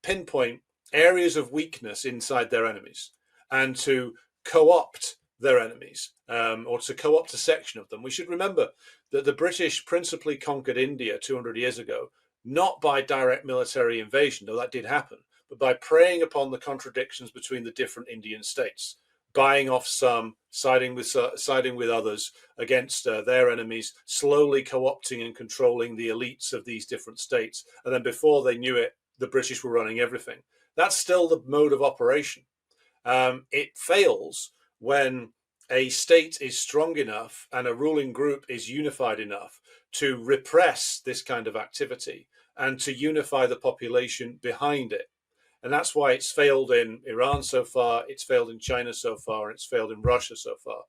pinpoint areas of weakness inside their enemies and to co-opt their enemies, or to co-opt a section of them. We should remember that the British principally conquered India 200 years ago, not by direct military invasion, though that did happen, but by preying upon the contradictions between the different Indian states, buying off some, siding with others against their enemies, slowly co-opting and controlling the elites of these different states. And then before they knew it, the British were running everything. That's still the mode of operation. It fails when a state is strong enough and a ruling group is unified enough to repress this kind of activity and to unify the population behind it. And that's why it's failed in Iran so far, it's failed in China so far, and it's failed in Russia so far.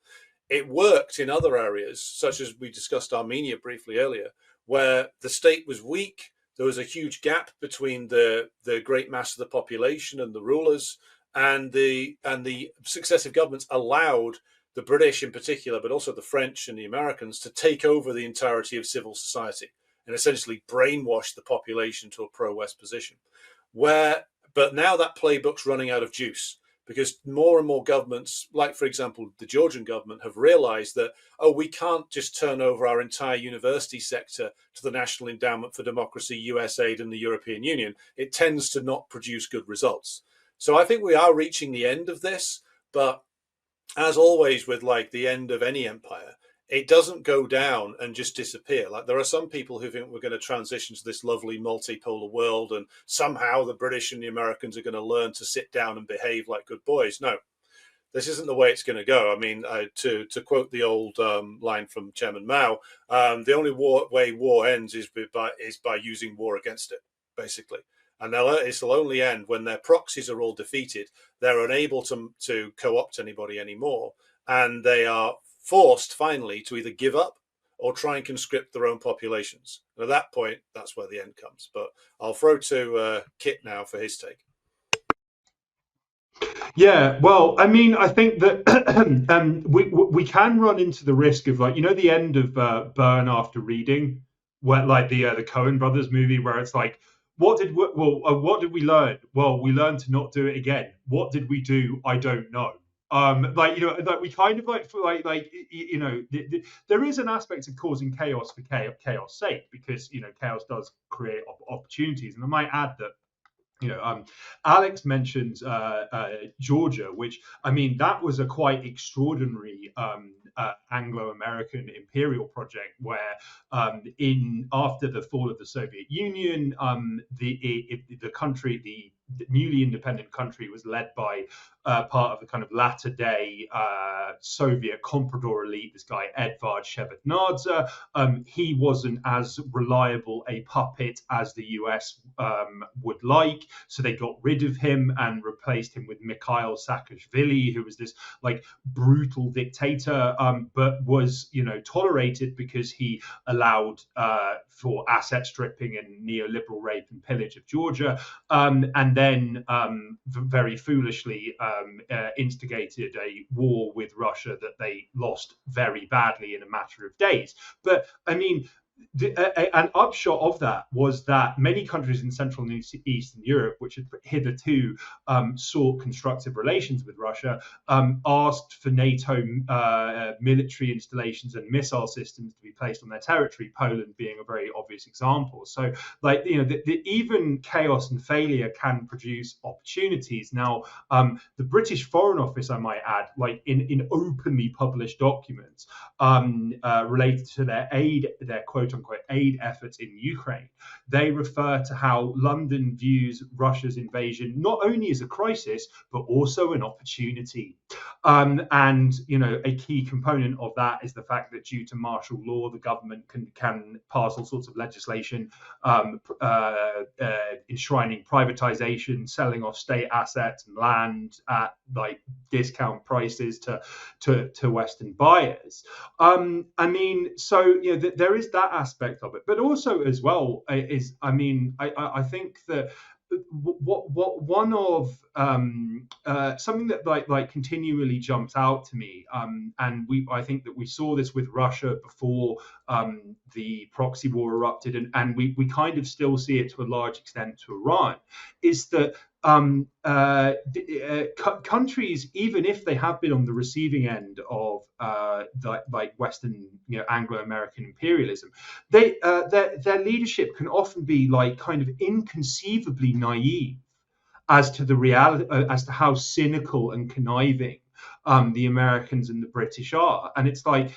It worked in other areas, such as we discussed Armenia briefly earlier, where the state was weak. There was a huge gap between the great mass of the population and the rulers, and the successive governments allowed the British in particular, but also the French and the Americans, to take over the entirety of civil society and essentially brainwash the population to a pro-West position. But now that playbook's running out of juice, because more and more governments, like, for example, the Georgian government, have realized that, we can't just turn over our entire university sector to the National Endowment for Democracy, USAID, and the European Union. It tends to not produce good results. So I think we are reaching the end of this, but as always with like the end of any empire, it doesn't go down and just disappear. Like, there are some people who think we're going to transition to this lovely multipolar world and somehow the British and the Americans are going to learn to sit down and behave like good boys. No, this isn't the way it's going to go. I mean, to quote the old line from Chairman Mao, the only way war ends is by using war against it, basically. And it'll only end when their proxies are all defeated. They're unable to co-opt anybody anymore, and they are forced finally to either give up or try and conscript their own populations. And at that point, that's where the end comes. But I'll throw to Kit now for his take. Yeah, well, I mean, I think that we can run into the risk of, like, the end of Burn After Reading, where, like, the Coen brothers movie, where it's like, what did we learn? Well, we learned to not do it again. What did we do? I don't know. Like we kind of there is an aspect of causing chaos for chaos sake, because chaos does create opportunities. And I might add that Alex mentioned Georgia, which, I mean, that was a quite extraordinary Anglo-American imperial project where after the fall of the Soviet Union, the country, the newly independent country, was led by part of the kind of latter-day Soviet comprador elite, this guy Edvard Shevardnadze. He wasn't as reliable a puppet as the US would like, so they got rid of him and replaced him with Mikhail Saakashvili, who was this like brutal dictator, but was tolerated because he allowed for asset stripping and neoliberal rape and pillage of Georgia, and then very foolishly instigated a war with Russia that they lost very badly in a matter of days. But I mean, an upshot of that was that many countries in Central and Eastern Europe, which had hitherto sought constructive relations with Russia, asked for NATO military installations and missile systems to be placed on their territory, Poland being a very obvious example. So, like, even chaos and failure can produce opportunities. Now, the British Foreign Office, I might add, like in openly published documents related to their quote-unquote aid efforts in Ukraine, they refer to how London views Russia's invasion not only as a crisis but also an opportunity. And a key component of that is the fact that due to martial law, the government can pass all sorts of legislation enshrining privatization, selling off state assets and land at like discount prices to Western buyers. There is that aspect of it, but also as well is, I think that one of something that like continually jumps out to me, and I think that we saw this with Russia before the proxy war erupted, and we kind of still see it to a large extent to Iran, is that countries, even if they have been on the receiving end of like Western, Anglo-American imperialism, their leadership can often be like kind of inconceivably naive as to the reality, as to how cynical and conniving the Americans and the British are. And it's like,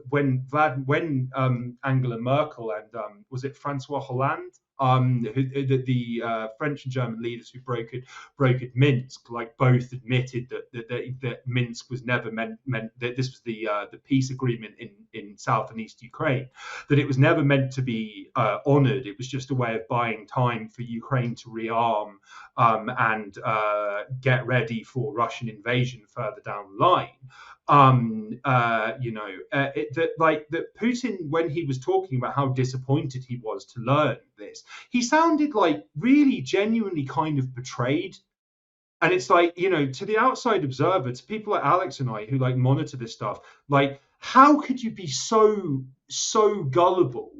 when Angela Merkel and was it Francois Hollande, the French and German leaders who brokered Minsk, like both admitted that Minsk was never meant that this was the peace agreement in South and East Ukraine, that it was never meant to be honoured. It was just a way of buying time for Ukraine to rearm and get ready for Russian invasion further down the line. That Putin, when he was talking about how disappointed he was to learn this, he sounded like really genuinely kind of betrayed. And it's like, to the outside observer, to people like Alex and I who like monitor this stuff, like, how could you be so gullible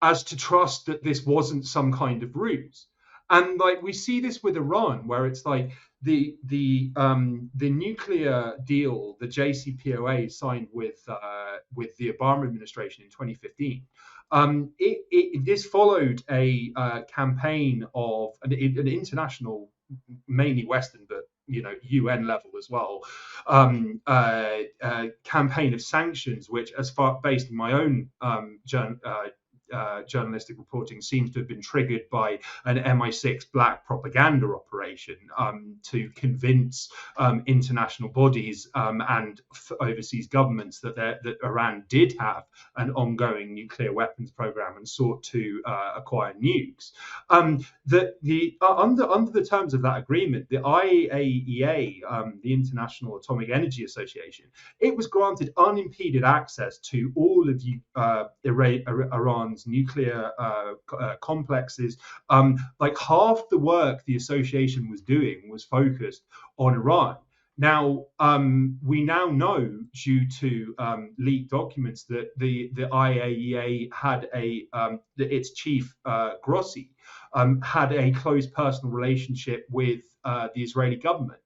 as to trust that this wasn't some kind of ruse? And like we see this with Iran, where it's like the nuclear deal, the JCPOA signed with the Obama administration in 2015. This followed a campaign of an international, mainly Western, but UN level as well, campaign of sanctions, which, as far based on my own journalistic reporting, seems to have been triggered by an MI6 black propaganda operation to convince international bodies and overseas governments that Iran did have an ongoing nuclear weapons program and sought to acquire nukes. Under the terms of that agreement, the IAEA, the International Atomic Energy Association, it was granted unimpeded access to all of Iran's nuclear complexes. Like half the work the association was doing was focused on Iran. Now, we now know, due to leaked documents, that the IAEA had its chief, Grossi, had a close personal relationship with the Israeli government.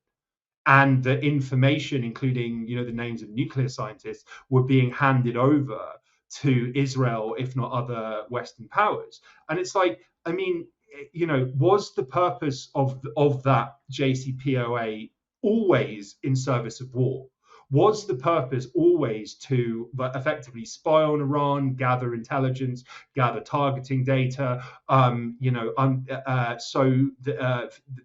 And the information, including the names of nuclear scientists, were being handed over to Israel, if not other Western powers. And it's like, was the purpose of that JCPOA always in service of war? Was the purpose always to effectively spy on Iran, gather intelligence, gather targeting data, so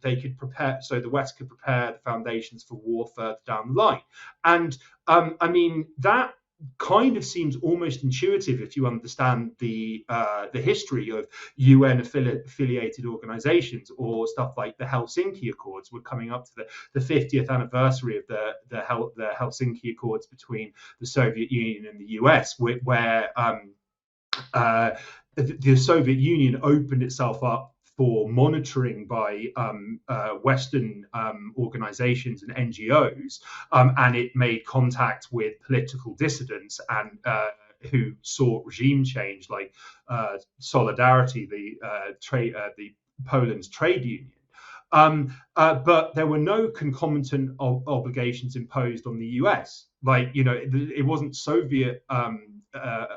they could prepare, so the West could prepare the foundations for war further down the line? And that kind of seems almost intuitive if you understand the history of UN affiliated organizations, or stuff like the Helsinki Accords. We're coming up to the 50th anniversary of the Helsinki Accords between the Soviet Union and the US, where the Soviet Union opened itself up for monitoring by Western organizations and NGOs, and it made contact with political dissidents and who sought regime change, like Solidarity, the Poland's trade union. But there were no concomitant obligations imposed on the US. Like, it wasn't Soviet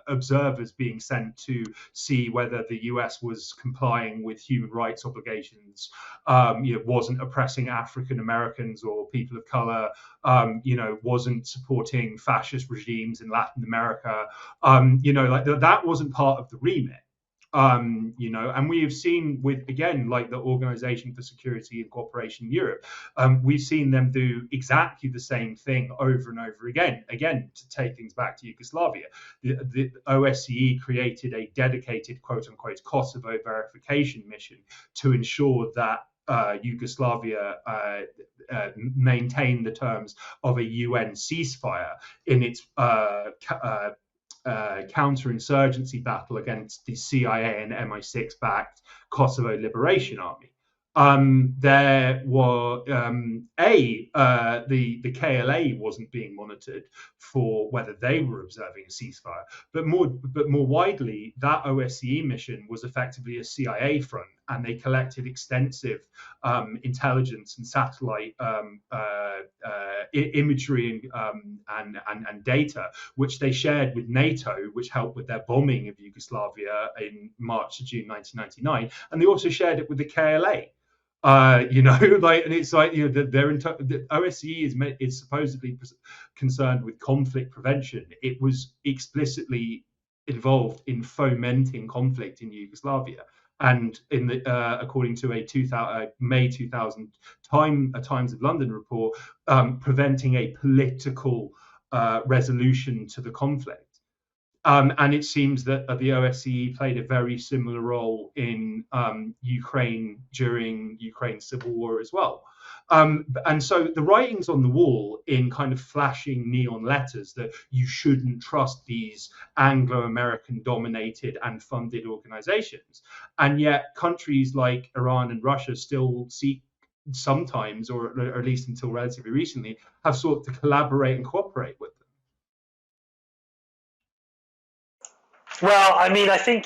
observers being sent to see whether the US was complying with human rights obligations, wasn't oppressing African Americans or people of color, wasn't supporting fascist regimes in Latin America. That wasn't part of the remit. And we have seen with, again, like the Organization for Security and Cooperation in Europe, we've seen them do exactly the same thing over and over again. Again, to take things back to Yugoslavia, the OSCE created a dedicated, quote unquote, Kosovo verification mission to ensure that Yugoslavia maintained the terms of a UN ceasefire in its counterinsurgency battle against the CIA and MI6-backed Kosovo Liberation Army. There were the KLA wasn't being monitored for whether they were observing a ceasefire, but more widely, that OSCE mission was effectively a CIA front, and they collected extensive intelligence and satellite imagery and data, which they shared with NATO, which helped with their bombing of Yugoslavia in March to June 1999, and they also shared it with the KLA. And it's like, the OSCE is supposedly concerned with conflict prevention. It was explicitly involved in fomenting conflict in Yugoslavia, and according to a May 2000 Times of London report, preventing a political resolution to the conflict. And it seems that the OSCE played a very similar role in Ukraine during Ukraine's civil war as well. And so the writing's on the wall in kind of flashing neon letters that you shouldn't trust these Anglo-American dominated and funded organizations. And yet countries like Iran and Russia still seek sometimes, or at least until relatively recently, have sought to collaborate and cooperate with them. Well, I mean, I think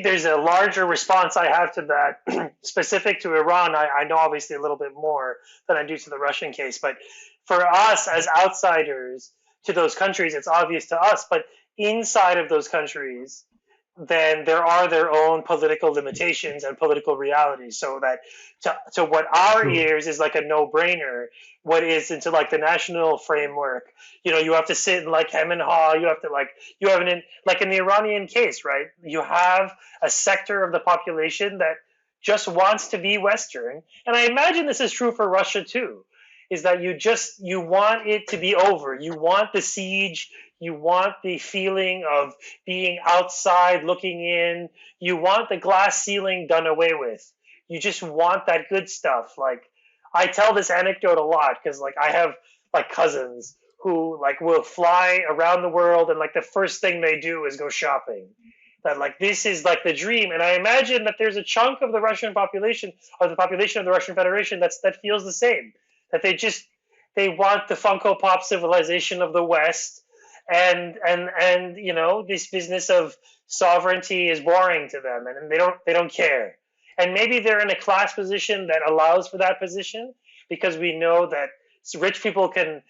there's a larger response I have to that specific to Iran. I know obviously a little bit more than I do to the Russian case, but for us as outsiders to those countries, it's obvious to us. But inside of those countries, then there are their own political limitations and political realities. So that to what our ears is like a no-brainer, what is into like the national framework, you have to sit and like hem and haw. You have in the Iranian case, right? You have a sector of the population that just wants to be Western, and I imagine this is true for Russia too. Is that you want it to be over? You want the siege. You want the feeling of being outside looking in. You want the glass ceiling done away with. You just want that good stuff. Like, I tell this anecdote a lot because like I have like cousins who like will fly around the world, and like the first thing they do is go shopping. That like this is like the dream. And I imagine that there's a chunk of the Russian population, or the population of the Russian Federation, that feels the same. That they want the Funko Pop civilization of the West. And this business of sovereignty is boring to them, and they don't care. And maybe they're in a class position that allows for that position, because we know that rich people can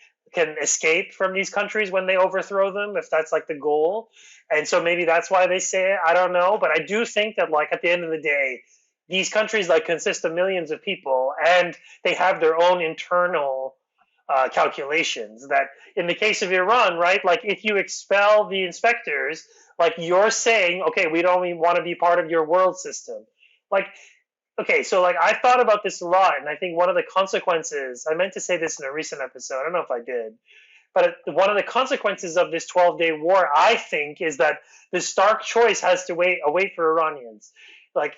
escape from these countries when they overthrow them, if that's like the goal. And so maybe that's why they say it. I don't know, but I do think that like at the end of the day, these countries like consist of millions of people, and they have their own internal calculations. That in the case of Iran, right, like if you expel the inspectors, like you're saying, okay, we don't even want to be part of your world system. Like, okay, so like I thought about this a lot, and I think one of the consequences, I meant to say this in a recent episode, I don't know if I did, but one of the consequences of this 12-day war, I think, is that the stark choice has to wait for Iranians. Like,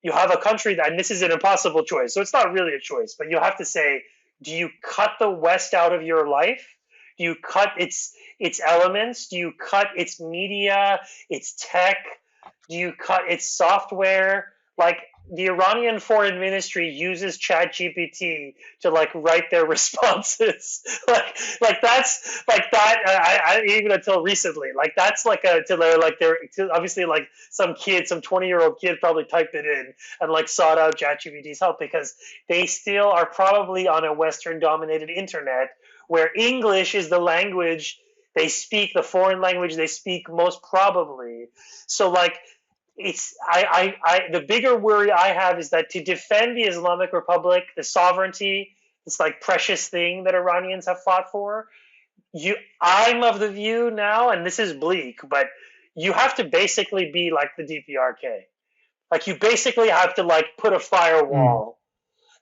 you have a country that, and this is an impossible choice, so it's not really a choice, but you have to say, do you cut the West out of your life? Do you cut its elements? Do you cut its media, its tech? Do you cut its software? like the Iranian foreign ministry uses ChatGPT to like write their responses. like that's like that. Even until recently, like that's like a to their like they're obviously like some kid, some 20-year-old kid probably typed it in and like sought out ChatGPT's help because they still are probably on a Western dominated internet where English is the language they speak, the foreign language they speak most probably. So like it's the bigger worry I have is that to defend the Islamic Republic, the sovereignty, this like precious thing that Iranians have fought for, I'm of the view now, and this is bleak, but you have to basically be like the DPRK. Like you basically have to like put a firewall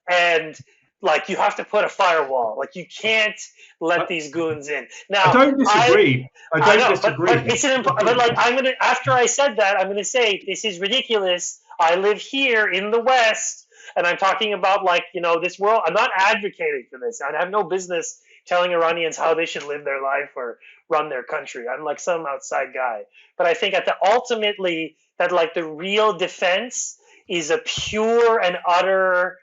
and like you have to put a firewall. Like you can't let these goons in. Now I don't disagree. I don't disagree. But it's but like I'm gonna after I said that I'm gonna say this is ridiculous. I live here in the West, and I'm talking about like this world. I'm not advocating for this. I have no business telling Iranians how they should live their life or run their country. I'm like some outside guy. But I think ultimately that like the real defense is a pure and utter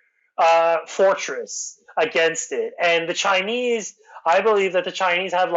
fortress against it. And the Chinese, I believe that the Chinese have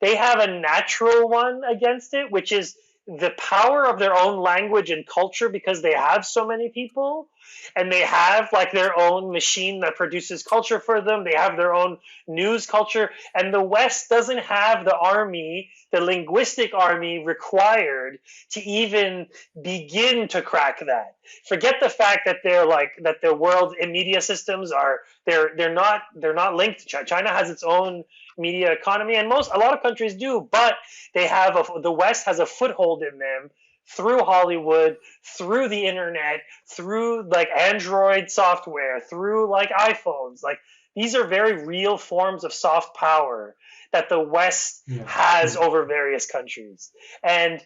they have a natural one against it, which is the power of their own language and culture because they have so many people and they have like their own machine that produces culture for them. They have their own news culture, and the West doesn't have the army, the linguistic army required to even begin to crack that. Forget the fact that that their world media systems are they're not linked to China. China has its own media economy, and a lot of countries do, but the West has a foothold in them through Hollywood, through the internet, through like Android software, through like iPhones. Like these are very real forms of soft power that the West has over various countries. And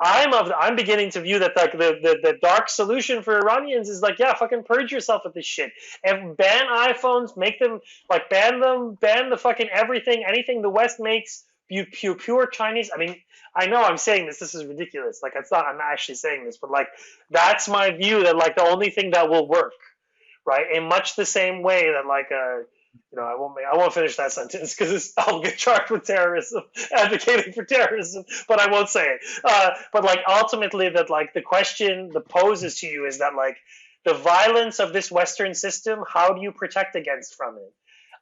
I'm beginning to view that like the dark solution for Iranians is like, yeah, fucking purge yourself of this shit and ban iPhones, make them like ban the fucking everything, anything the West makes, pure Chinese. I mean, I know I'm saying this is ridiculous. Like I'm not actually saying this, but like that's my view that like the only thing that will work, right? In much the same way that like I won't finish that sentence because I'll get charged with terrorism, advocating for terrorism, but I won't say it. But like ultimately, that like the question that poses to you is that like the violence of this Western system, how do you protect against from it?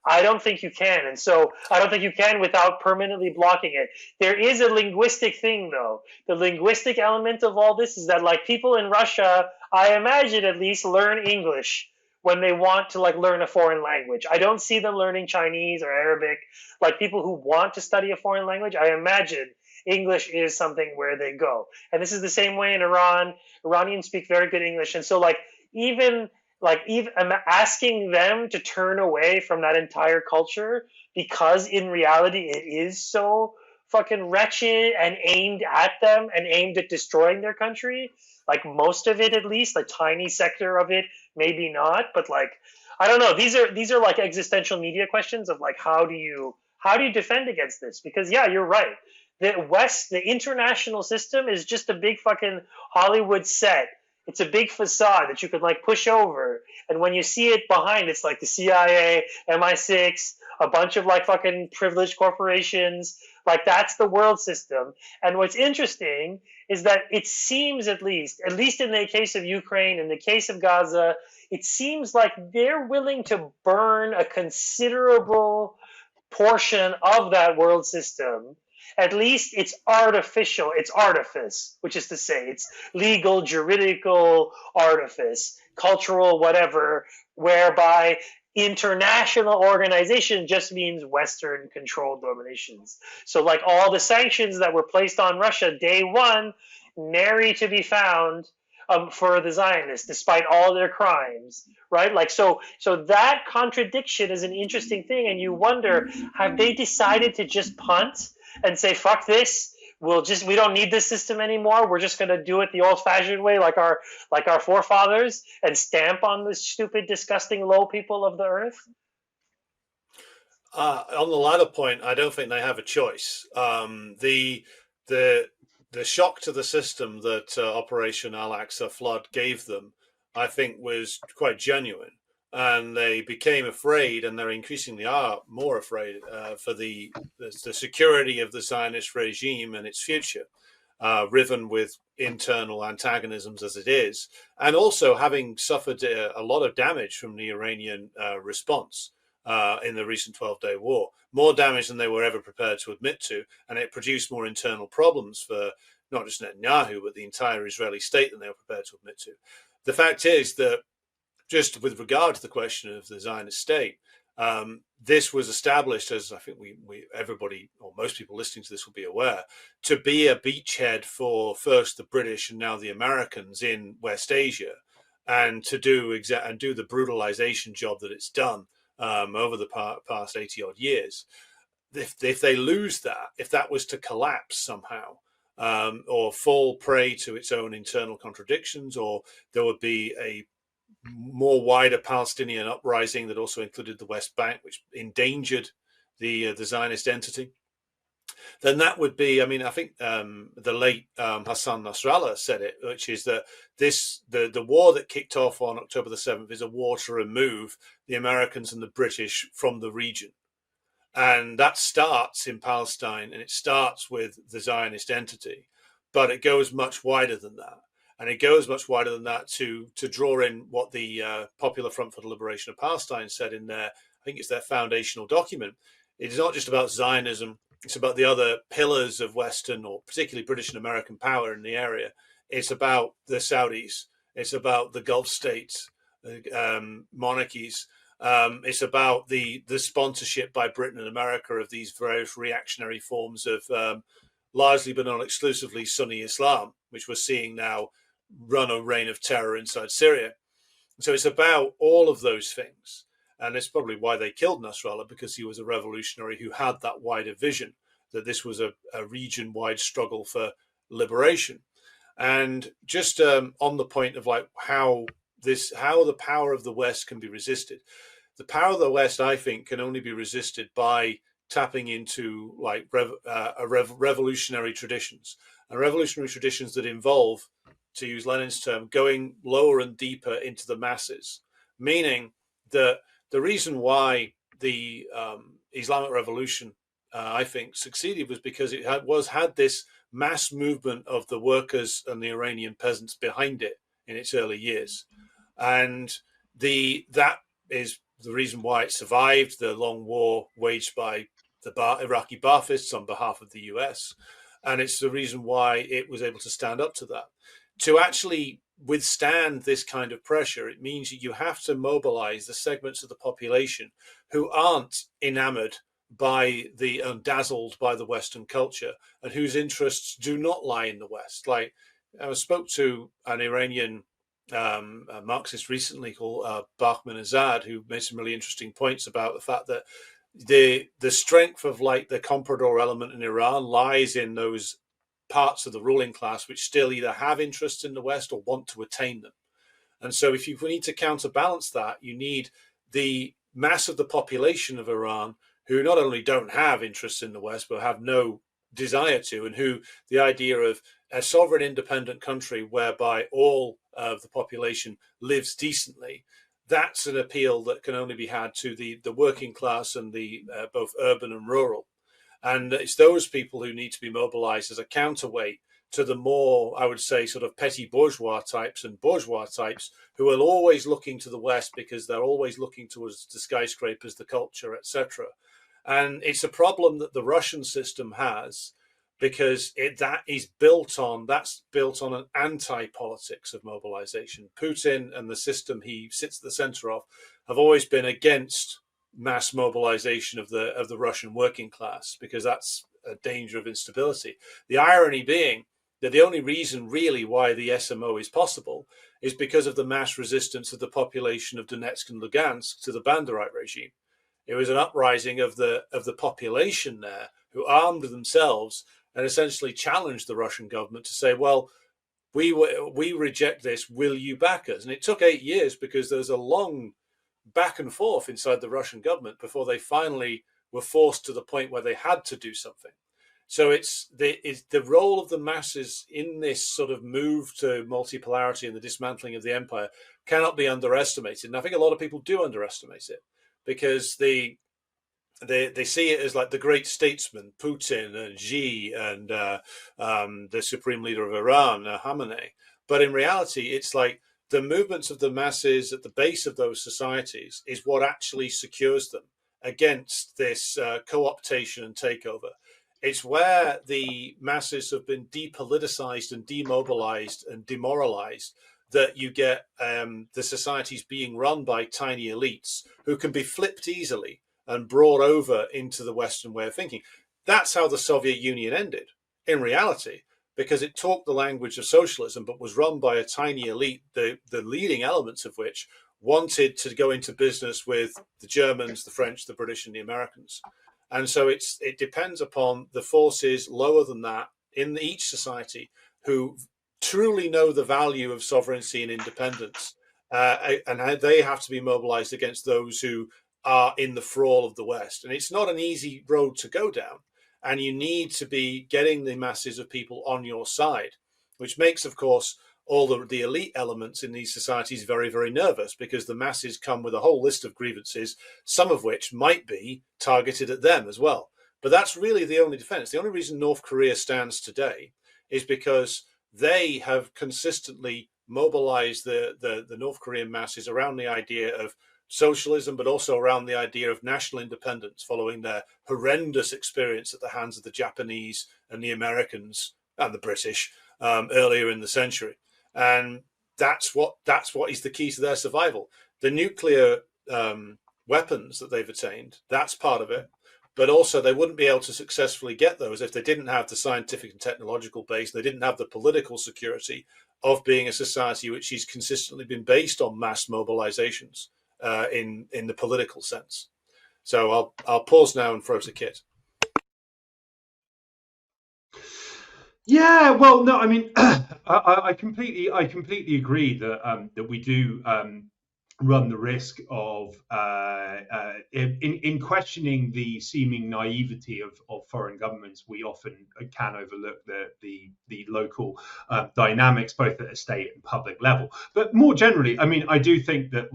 I don't think you can, and so I don't think you can without permanently blocking it. There is a linguistic thing, though. The linguistic element of all this is that like people in Russia, I imagine at least, learn English when they want to like learn a foreign language. I don't see them learning Chinese or Arabic. Like people who want to study a foreign language, I imagine English is something where they go. And this is the same way in Iran. Iranians speak very good English, and so even I'm asking them to turn away from that entire culture because in reality it is so fucking wretched and aimed at them and aimed at destroying their country. Like most of it, at least a tiny sector of it, maybe not, but like I don't know. These are like existential media questions of like how do you defend against this? Because yeah, you're right. The international system is just a big fucking Hollywood set. It's a big facade that you could like push over, and when you see it behind, it's like the CIA, MI6, a bunch of like fucking privileged corporations. Like that's the world system. And what's interesting is that it seems at least in the case of Ukraine, in the case of Gaza, it seems like they're willing to burn a considerable portion of that world system. At least it's artificial, it's artifice, which is to say it's legal, juridical artifice, cultural, whatever, whereby international organization just means Western controlled dominations. So like all the sanctions that were placed on Russia day one, nary to be found for the Zionists, despite all their crimes, right? Like so that contradiction is an interesting thing, and you wonder, have they decided to just punt and say, fuck this, we don't need this system anymore, we're just going to do it the old-fashioned way, like our forefathers, and stamp on the stupid, disgusting low people of the earth? On the latter point, I don't think they have a choice. The shock to the system that Operation Al-Aqsa flood gave them I think was quite genuine. And they became afraid, and they increasingly are more afraid for the security of the Zionist regime and its future, riven with internal antagonisms as it is, and also having suffered a lot of damage from the Iranian response in the recent 12-day war, more damage than they were ever prepared to admit to, and it produced more internal problems for not just Netanyahu, but the entire Israeli state than they were prepared to admit to. The fact is that, just with regard to the question of the Zionist state, this was established, as I think everybody or most people listening to this will be aware, to be a beachhead for first the British and now the Americans in West Asia, and to do the brutalization job that it's done over the past 80 odd years. If they lose that, if that was to collapse somehow, or fall prey to its own internal contradictions, or there would be a more wider Palestinian uprising that also included the West Bank, which endangered the Zionist entity, then that would be, I mean, I think the late Hassan Nasrallah said it, which is that the war that kicked off on October the 7th is a war to remove the Americans and the British from the region. And that starts in Palestine, and it starts with the Zionist entity, but it goes much wider than that. And it goes much wider than that to draw in what the Popular Front for the Liberation of Palestine said in their, I think it's their foundational document. It is not just about Zionism. It's about the other pillars of Western, or particularly British and American power in the area. It's about the Saudis. It's about the Gulf states, monarchies. It's about the sponsorship by Britain and America of these various reactionary forms of largely but not exclusively Sunni Islam, which we're seeing now run a reign of terror inside Syria. So it's about all of those things. And it's probably why they killed Nasrallah, because he was a revolutionary who had that wider vision, that this was a region-wide struggle for liberation. And just on the point of like how the power of the West can be resisted. The power of the West, I think, can only be resisted by tapping into like revolutionary traditions, and revolutionary traditions that involve, to use Lenin's term, going lower and deeper into the masses. Meaning that the reason why the Islamic Revolution, I think, succeeded was because it had this mass movement of the workers and the Iranian peasants behind it in its early years, and that is the reason why it survived the long war waged by the Iraqi Baathists on behalf of the US. And it's the reason why it was able to stand up to that. To actually withstand this kind of pressure, it means that you have to mobilize the segments of the population who aren't enamored by dazzled by the Western culture, and whose interests do not lie in the West. Like, I spoke to an Iranian a Marxist recently called Bahman Azad, who made some really interesting points about the fact that the strength of like the comprador element in Iran lies in those parts of the ruling class which still either have interests in the West or want to attain them. And so if you need to counterbalance that, you need the mass of the population of Iran who not only don't have interests in the West, but have no desire to, and who the idea of a sovereign independent country whereby all of the population lives decently, that's an appeal that can only be had to the working class and the both urban and rural. And it's those people who need to be mobilized as a counterweight to the more, I would say, sort of petty bourgeois types and bourgeois types who are always looking to the West because they're always looking towards the skyscrapers, the culture, etc. And it's a problem that the Russian system has, because that's built on an anti-politics of mobilization. Putin and the system he sits at the center of have always been against mass mobilization of the Russian working class, because that's a danger of instability. The irony being that the only reason really why the SMO is possible is because of the mass resistance of the population of Donetsk and Lugansk to the Banderite regime. It was an uprising of the population there who armed themselves and essentially challenged the Russian government to say, well, we reject this, will you back us? And it took 8 years, because there was a long back and forth inside the Russian government before they finally were forced to the point where they had to do something. So it's the role of the masses in this sort of move to multipolarity and the dismantling of the empire cannot be underestimated. And I think a lot of people do underestimate it because they see it as like the great statesmen, Putin and Xi and the supreme leader of Iran, Khamenei. But in reality, it's like the movements of the masses at the base of those societies is what actually secures them against this co-optation and takeover. It's where the masses have been depoliticized and demobilized and demoralized that you get the societies being run by tiny elites who can be flipped easily and brought over into the Western way of thinking. That's how the Soviet Union ended, in reality, because it talked the language of socialism, but was run by a tiny elite, the leading elements of which wanted to go into business with the Germans, the French, the British, and the Americans. And so it depends upon the forces lower than that in each society who truly know the value of sovereignty and independence, and they have to be mobilized against those who are in the thrall of the West. And it's not an easy road to go down. And you need to be getting the masses of people on your side, which makes, of course, all the elite elements in these societies very, very nervous because the masses come with a whole list of grievances, some of which might be targeted at them as well. But that's really the only defense. The only reason North Korea stands today is because they have consistently mobilized the North Korean masses around the idea of socialism, but also around the idea of national independence following their horrendous experience at the hands of the Japanese and the Americans and the British earlier in the century. And that's what is the key to their survival. The nuclear weapons that they've attained, that's part of it. But also they wouldn't be able to successfully get those if they didn't have the scientific and technological base. They didn't have the political security of being a society which has consistently been based on mass mobilizations. In the political sense. So I'll pause now and throw to Kit. Yeah, well, no, I mean, I completely agree that that we do run the risk of in questioning the seeming naivety of foreign governments. We often can overlook the local dynamics, both at a state and public level. But more generally, I mean, I do think that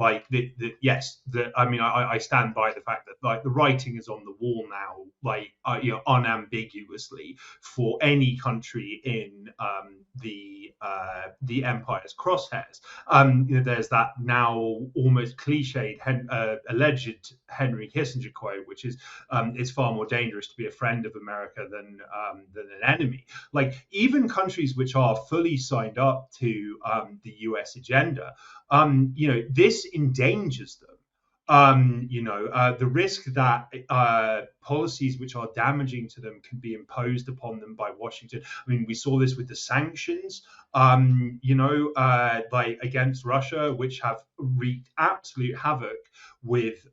yes, I mean, I stand by the fact that like the writing is on the wall now, like unambiguously for any country in the empire's crosshairs. There's that now almost cliched alleged Henry Kissinger quote, which is it's far more dangerous to be a friend of America than an enemy. Like even countries which are fully signed up to the US agenda, this endangers them. The risk that policies which are damaging to them can be imposed upon them by Washington. I mean, we saw this with the sanctions, against Russia, which have wreaked absolute havoc with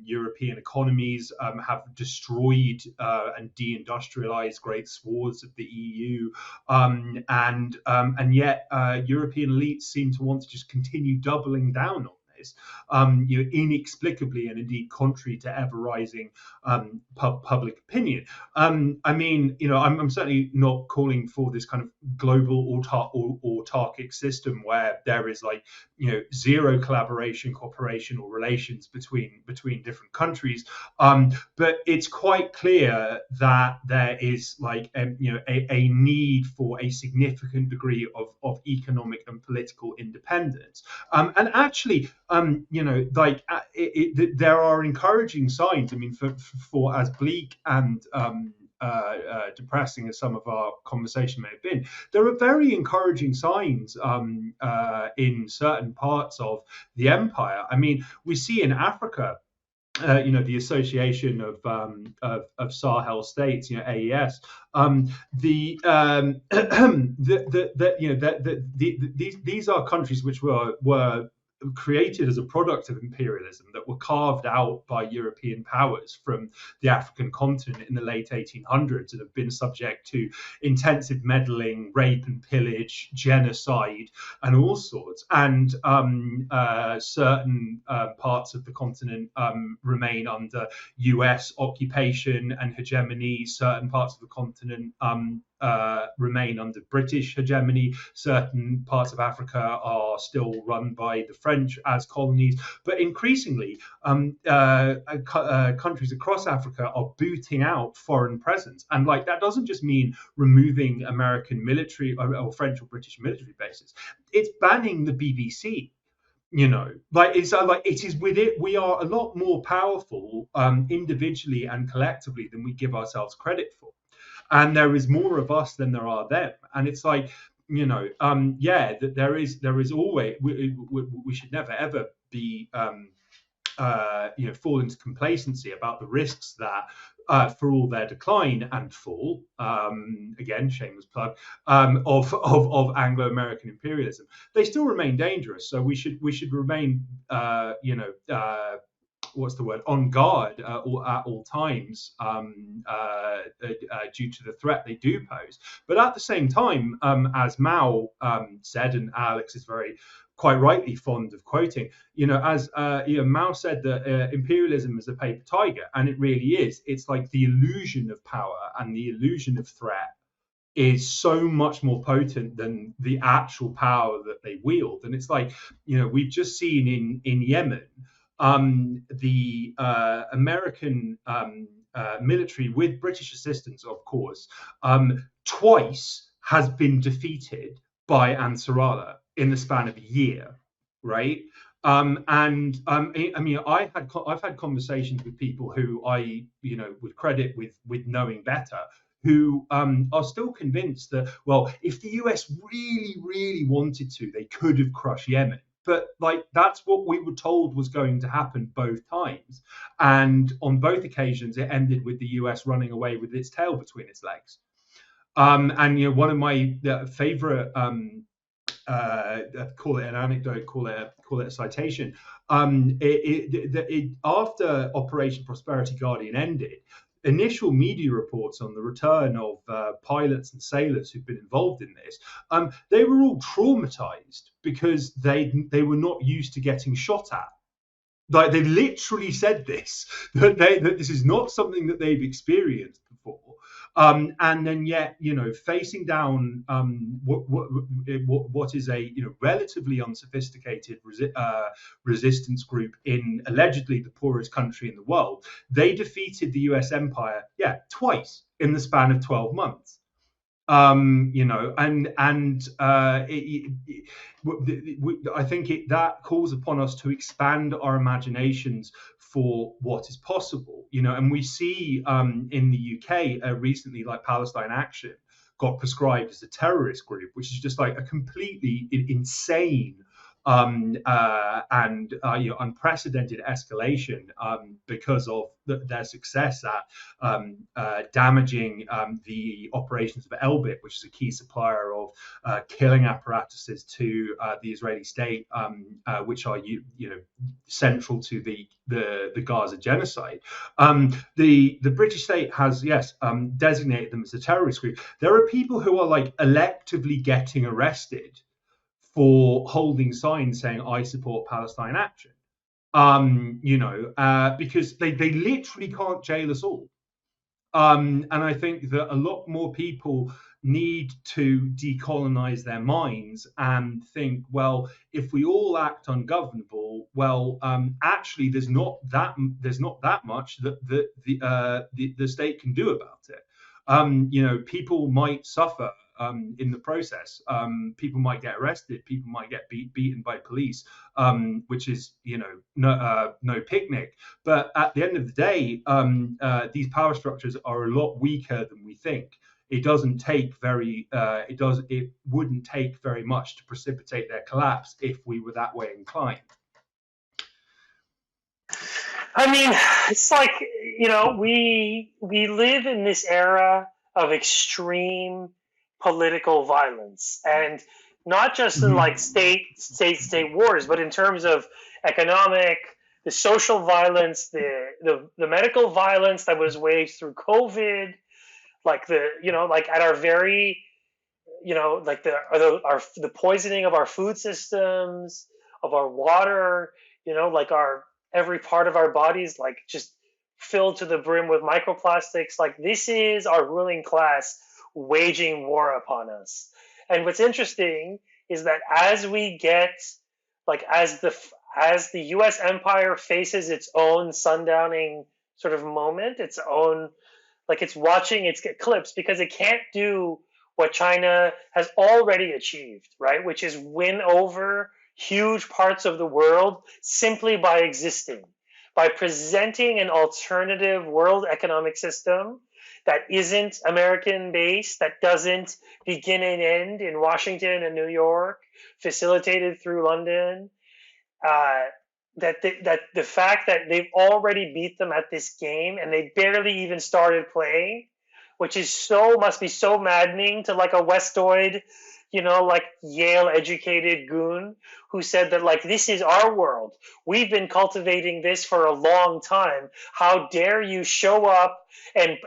European economies, have destroyed and deindustrialized great swaths of the EU, and yet European elites seem to want to just continue doubling down on this, inexplicably and indeed contrary to ever rising public opinion. I mean, I'm certainly not calling for this kind of global autarkic system where there is zero collaboration, cooperation, or relations between different countries. But it's quite clear that there is a need for a significant degree of economic and political independence. And actually, there are encouraging signs. I mean, for as bleak and depressing as some of our conversation may have been, there are very encouraging signs in certain parts of the empire. I mean, we see in Africa, the Association of Sahel States, AES, these are countries which were created as a product of imperialism, that were carved out by European powers from the African continent in the late 1800s, and have been subject to intensive meddling, rape and pillage, genocide, and all sorts. And certain parts of the continent remain under US occupation and hegemony. Certain parts of the continent remain under British hegemony. Certain parts of Africa are still run by the French as colonies. But increasingly, countries across Africa are booting out foreign presence. And like, that doesn't just mean removing American military or French or British military bases. It's banning the BBC. You know, like, it's like, it is with it, we are a lot more powerful individually and collectively than we give ourselves credit for. And there is more of us than there are them. And it's like, you know, that there is always, we should never ever be fall into complacency about the risks that for all their decline and fall, again, shameless plug, of Anglo-American imperialism, they still remain dangerous. So we should remain what's the word, on guard at all times due to the threat they do pose. But at the same time, as Mao said, and Alex is quite rightly fond of quoting, as Mao said that imperialism is a paper tiger, and it really is. It's like the illusion of power and the illusion of threat is so much more potent than the actual power that they wield. And it's like, we've just seen in Yemen, the American military, with British assistance, of course, twice has been defeated by Ansarallah in the span of a year, right? I've had conversations with people who I, would credit with knowing better, who are still convinced that, well, if the US really, really wanted to, they could have crushed Yemen. But like, that's what we were told was going to happen both times. And on both occasions, it ended with the US running away with its tail between its legs. And one of my favorite, call it an anecdote, call it a citation. After Operation Prosperity Guardian ended, initial media reports on the return of pilots and sailors who've been involved in this, they were all traumatized because they were not used to getting shot at. Like, they literally said this, that this is not something that they've experienced before. And then yet, facing down what is a relatively unsophisticated resistance group in allegedly the poorest country in the world, they defeated the US empire, twice in the span of 12 months. I think that calls upon us to expand our imaginations for what is possible, and we see in the UK recently, like, Palestine Action got prescribed as a terrorist group, which is just like a completely insane and unprecedented escalation because of their success at damaging the operations of Elbit, which is a key supplier of killing apparatuses to the Israeli state, which are central to the Gaza genocide. The British state has designated them as a terrorist group. There are people who are like electively getting arrested for holding signs saying, "I support Palestine Action," because they literally can't jail us all. And I think that a lot more people need to decolonize their minds and think, well, if we all act ungovernable, well, actually, there's not that much that the state can do about it. People might suffer in the process. People might get arrested. People might get beaten by police, which is, no picnic. But at the end of the day, these power structures are a lot weaker than we think. It wouldn't take very much to precipitate their collapse if we were that way inclined. I mean, it's like, we live in this era of extreme political violence, and not just in like state wars, but in terms of economic, the social violence, the medical violence that was waged through COVID, like like at our very, like the poisoning of our food systems, of our water, like our every part of our bodies, like just filled to the brim with microplastics. Like this is our ruling class waging war upon us. And what's interesting is that as we get, like, as the U.S. empire faces its own sundowning sort of moment, its own, like it's watching its eclipse, because it can't do what China has already achieved, right? Which is win over huge parts of the world simply by existing, by presenting an alternative world economic system that isn't American based, that doesn't begin and end in Washington and New York, facilitated through London. That the fact that they've already beat them at this game and they barely even started playing, which is must be so maddening to like a Westoid, like Yale educated goon who said that like this is our world. We've been cultivating this for a long time. How dare you show up and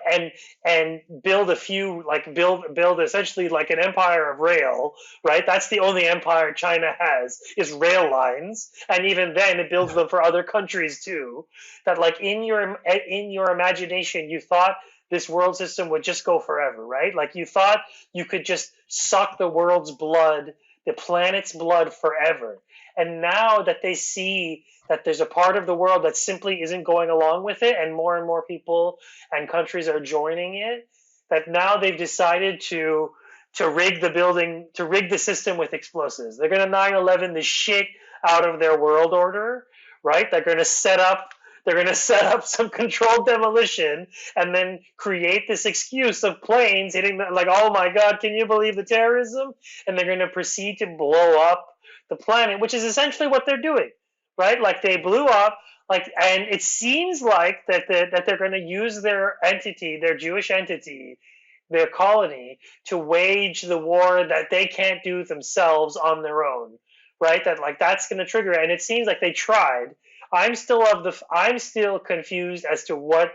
build a few, like build essentially like an empire of rail, right? That's the only empire China has, is rail lines, and even then it builds them for other countries too. That like in your imagination you thought this world system would just go forever, right? Like you thought you could just suck the world's blood, the planet's blood forever. And now that they see that there's a part of the world that simply isn't going along with it, and more people and countries are joining it, that now they've decided to rig the system with explosives. They're going to 9/11 the shit out of their world order, right? They're going to set up some controlled demolition and then create this excuse of planes hitting like, oh my God, can you believe the terrorism? And they're going to proceed to blow up the planet, which is essentially what they're doing, right? Like they blew up, like, and it seems like that they're going to use their entity, their Jewish entity, their colony, to wage the war that they can't do themselves on their own, right? That like that's going to trigger it. And it seems like they tried. I'm still confused as to what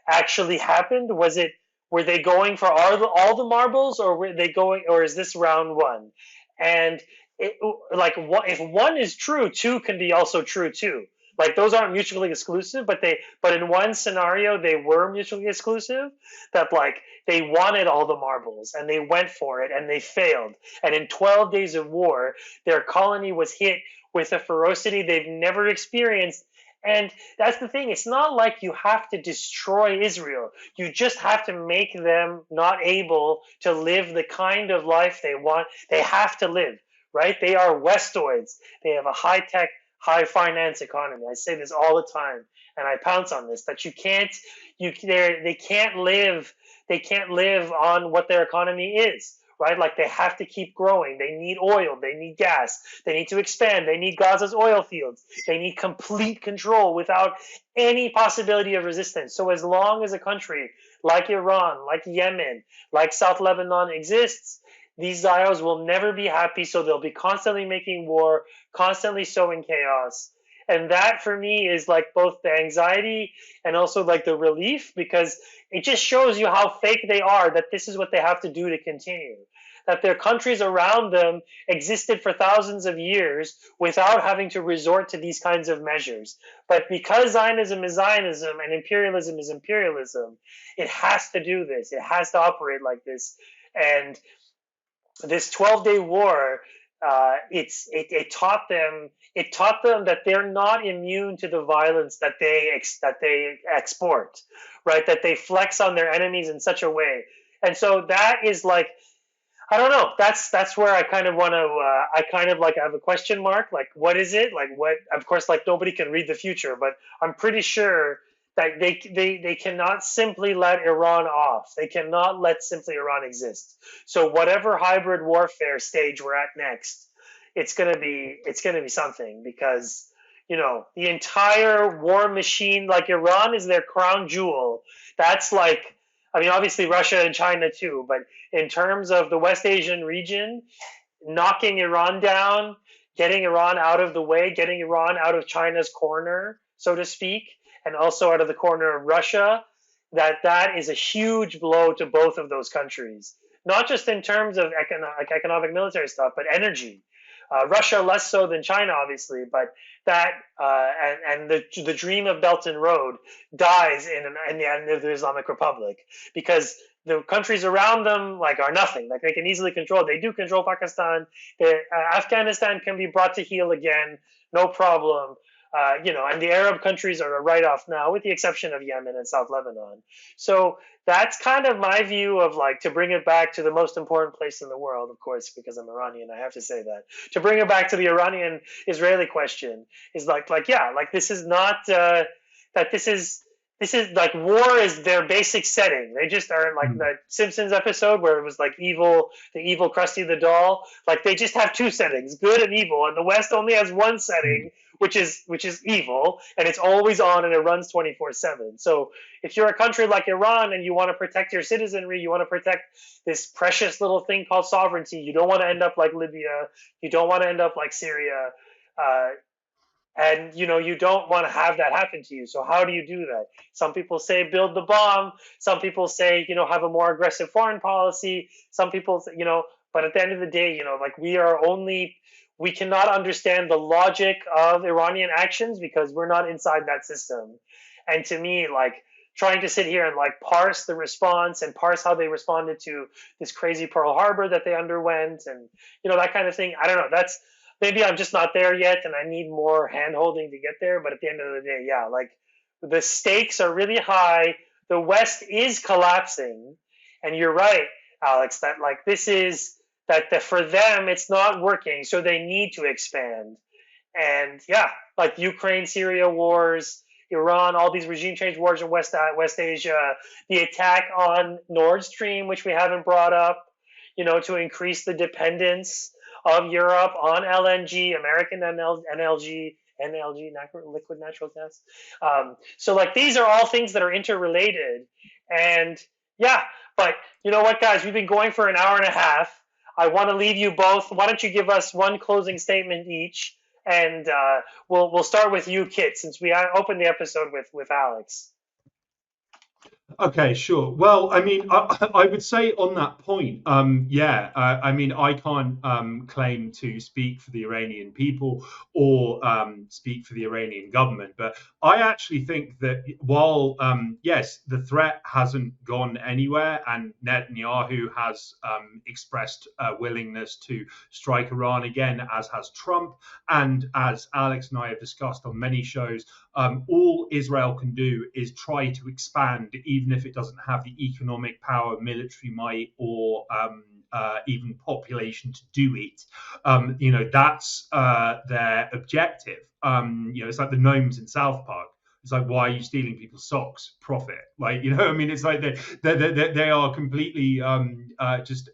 actually happened. Were they going for all the marbles, or or is this round one? And if one is true, two can be also true too. Like those aren't mutually exclusive, but in one scenario they were mutually exclusive. That like they wanted all the marbles and they went for it and they failed. And in 12 days of war, their colony was hit with a ferocity they've never experienced. And that's the thing. It's not like you have to destroy Israel. You just have to make them not able to live the kind of life they want. They have to live, right? They are Westoids. They have a high-tech, high-finance economy. I say this all the time, and I pounce on this, that they can't live on what their economy is. Right? Like they have to keep growing. They need oil. They need gas. They need to expand. They need Gaza's oil fields. They need complete control without any possibility of resistance. So as long as a country like Iran, like Yemen, like South Lebanon exists, these Zios will never be happy. So they'll be constantly making war, constantly sowing chaos. And that for me is like both the anxiety and also like the relief, because it just shows you how fake they are, that this is what they have to do to continue. That their countries around them existed for thousands of years without having to resort to these kinds of measures. But because Zionism is Zionism and imperialism is imperialism, it has to do this. It has to operate like this. And this 12-day war, it taught them that they're not immune to the violence that they export, right? That they flex on their enemies in such a way. And so that is like, I don't know. That's where I kind of want to. I kind of like have a question mark. Like, what is it? Like, what? Of course, like nobody can read the future, but I'm pretty sure that they cannot simply let Iran off. They cannot let simply Iran exist. So whatever hybrid warfare stage we're at next, it's gonna be something, because the entire war machine, like Iran is their crown jewel. That's like, I mean, obviously Russia and China too, but in terms of the West Asian region, knocking Iran down, getting Iran out of the way, getting Iran out of China's corner, so to speak, and also out of the corner of Russia, that is a huge blow to both of those countries. Not just in terms of economic military stuff, but energy. Russia less so than China, obviously, but that and the dream of Belt and Road dies in the end of the Islamic Republic, because the countries around them are nothing. Like, they can easily control. They do control Pakistan. Afghanistan can be brought to heel again, no problem. And the Arab countries are a write-off now, with the exception of Yemen and South Lebanon. So that's kind of my view of, to bring it back to the most important place in the world, of course, because I'm Iranian, I have to say that. To bring it back to the Iranian-Israeli question is this is not this is war is their basic setting. They just are like that Simpsons episode where it was the evil Krusty the doll. They just have two settings, good and evil, and the West only has one setting, which is evil, and it's always on and it runs 24/7. So if you're a country like Iran and you want to protect your citizenry, you want to protect this precious little thing called sovereignty, you don't want to end up like Libya, you don't want to end up like Syria, and you don't want to have that happen to you. So how do you do that? Some people say build the bomb. Some people say have a more aggressive foreign policy. Some people but at the end of the day, we cannot understand the logic of Iranian actions because we're not inside that system. And to me, trying to sit here and parse the response and parse how they responded to this crazy Pearl Harbor that they underwent, and that kind of thing, I don't know. That's maybe I'm just not there yet, and I need more hand holding to get there. But at the end of the day, yeah, the stakes are really high. The West is collapsing, and you're right, Alex, that this is that for them it's not working, so they need to expand. And yeah, Ukraine, Syria wars, Iran, all these regime change wars in West Asia, the attack on Nord Stream, which we haven't brought up, to increase the dependence of Europe on LNG, American NLG, liquid natural gas. So these are all things that are interrelated. And yeah, but you know what, guys, we've been going for an hour and a half. I want to leave you both. Why don't you give us one closing statement each? And we'll start with you, Kit, since we opened the episode with Alex. Okay, sure. Well, I mean, I would say on that point, I mean, I can't claim to speak for the Iranian people or speak for the Iranian government, but I actually think that while, yes, the threat hasn't gone anywhere and Netanyahu has expressed a willingness to strike Iran again, as has Trump, and as Alex and I have discussed on many shows, all Israel can do is try to expand, even if it doesn't have the economic power, military might, or even population to do it. That's their objective. It's like the gnomes in South Park. It's like, why are you stealing people's socks? Profit. I mean, it's like they are completely just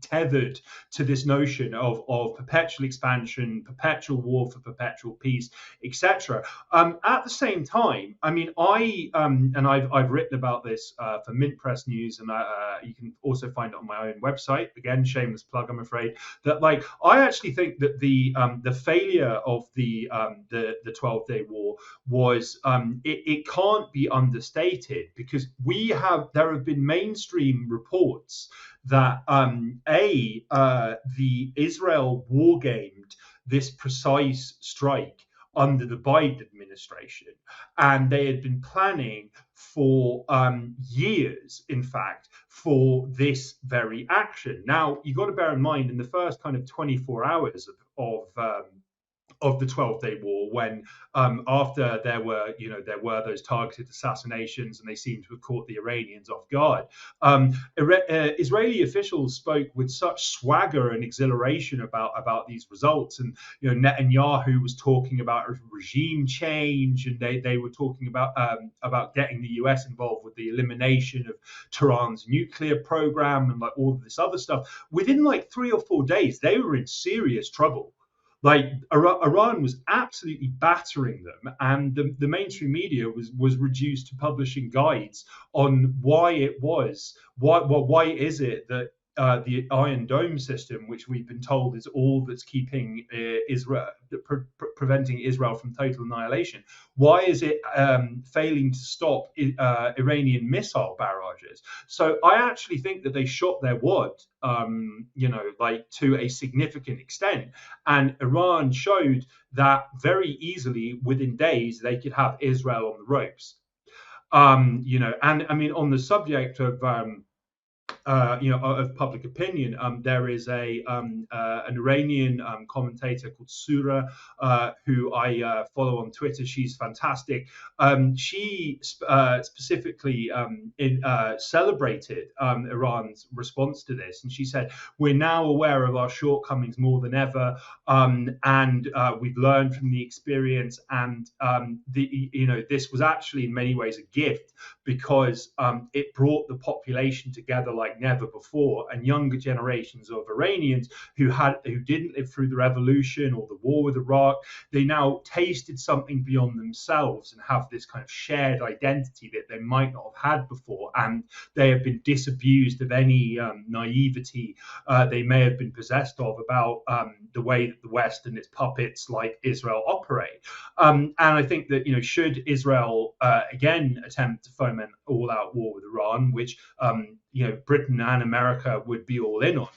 tethered to this notion of perpetual expansion, perpetual war for perpetual peace, etc. At the same time, I mean, I've written about this for Mint Press News, and you can also find it on my own website. Again, shameless plug, I'm afraid. That I actually think that the failure of the 12-day war was it can't be understated, because there have been mainstream reports that the Israel wargamed this precise strike under the Biden administration, and they had been planning for years, in fact, for this very action. Now, you've got to bear in mind, in the first kind of 24 hours of the 12-day war, when after there were those targeted assassinations and they seemed to have caught the Iranians off guard, Israeli officials spoke with such swagger and exhilaration about these results. And Netanyahu was talking about a regime change, and they were talking about getting the US involved with the elimination of Tehran's nuclear program and all of this other stuff. Within 3 or 4 days, they were in serious trouble. Iran was absolutely battering them, and the mainstream media was reduced to publishing guides on why is it that the Iron Dome system, which we've been told is all that's keeping Israel, preventing Israel from total annihilation, why is it failing to stop Iranian missile barrages? So I actually think that they shot their wad, like to a significant extent, and Iran showed that very easily within days they could have Israel on the ropes. And I mean, on the subject of of public opinion, there is an Iranian commentator called Sura, who I follow on Twitter. She's fantastic. She specifically celebrated Iran's response to this, and she said, "We're now aware of our shortcomings more than ever, and we've learned from the experience. And this was actually in many ways a gift because it brought the population together like never before, and younger generations of Iranians who didn't live through the revolution or the war with Iraq, they now tasted something beyond themselves and have this kind of shared identity that they might not have had before, and they have been disabused of any naivety they may have been possessed of about the way that the West and its puppets like Israel operate." And I think that should Israel again attempt to foment all-out war with Iran, which Britain and America would be all in on,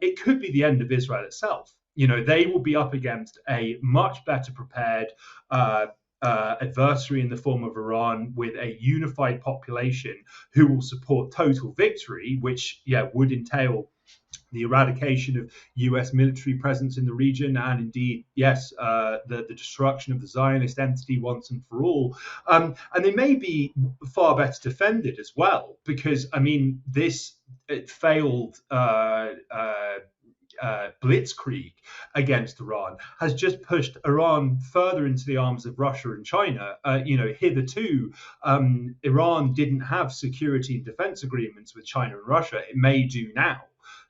it could be the end of Israel itself. They will be up against a much better prepared adversary in the form of Iran, with a unified population who will support total victory, which would entail the eradication of US military presence in the region, and indeed, yes, the destruction of the Zionist entity once and for all. And they may be far better defended as well, because, I mean, this failed blitzkrieg against Iran has just pushed Iran further into the arms of Russia and China. Hitherto, Iran didn't have security and defense agreements with China and Russia. It may do now.